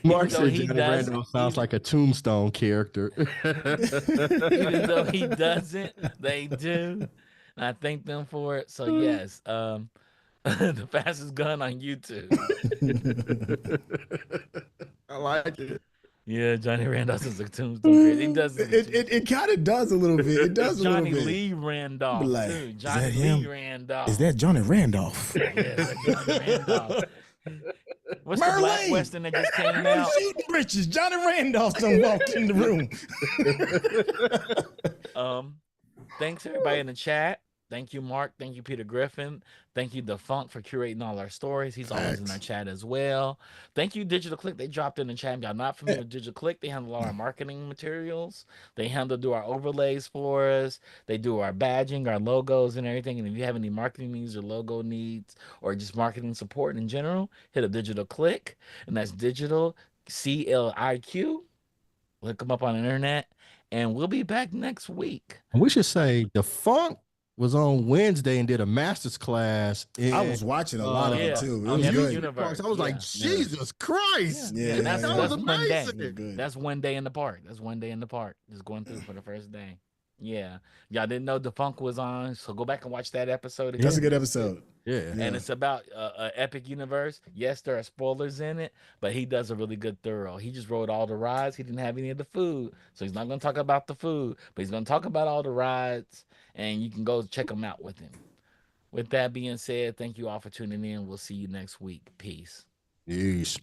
Mark Even though said he Johnny does, Randolph sounds like a Tombstone character. even though he doesn't, they do. And I thank them for it. So yes, the fastest gun on YouTube. I like it. Yeah, Johnny Randolph is a tombstone creator. He does it. It kind of does a little bit. It does It's a little Johnny bit. Lee Be Randolph like, too. is Johnny that Lee him? Randolph. Is that Johnny Randolph? Yes, that's Johnny Randolph. What's the black Merlane! western that just came I'm out? shooting britches. Johnny Randolph done walked in the room. Thanks everybody in the chat. Thank you, Mark. Thank you, Peter Griffin. Thank you, Defunct, for curating all our stories. He's always in our chat as well. Thank you, Digital Click. They dropped in the chat. If y'all not familiar with Digital Click, they handle all our marketing materials. They do our overlays for us. They do our badging, our logos, and everything. And if you have any marketing needs or logo needs or just marketing support in general, hit up Digital Click. And that's Digital CLIQ. Look them up on the internet. And we'll be back next week. We should say the Funk was on Wednesday and did a master's class. I was watching a lot of yeah, it too. It on was Epic good. Universe. I was like, Yeah. Jesus Christ. Yeah, Yeah, that's, yeah, That was that's one day. amazing. Good. That's one day in the park. That's one day in the park. Just going through for the first day. Yeah. Y'all didn't know Defunk was on, so go back and watch that episode again. That's a good episode. Yeah. And it's about Epic Universe. Yes, there are spoilers in it, but he does a really good thorough. He just rode all the rides. He didn't have any of the food, so he's not going to talk about the food, but he's going to talk about all the rides, and you can go check them out with him. With that being said, thank you all for tuning in. We'll see you next week. Peace. Peace.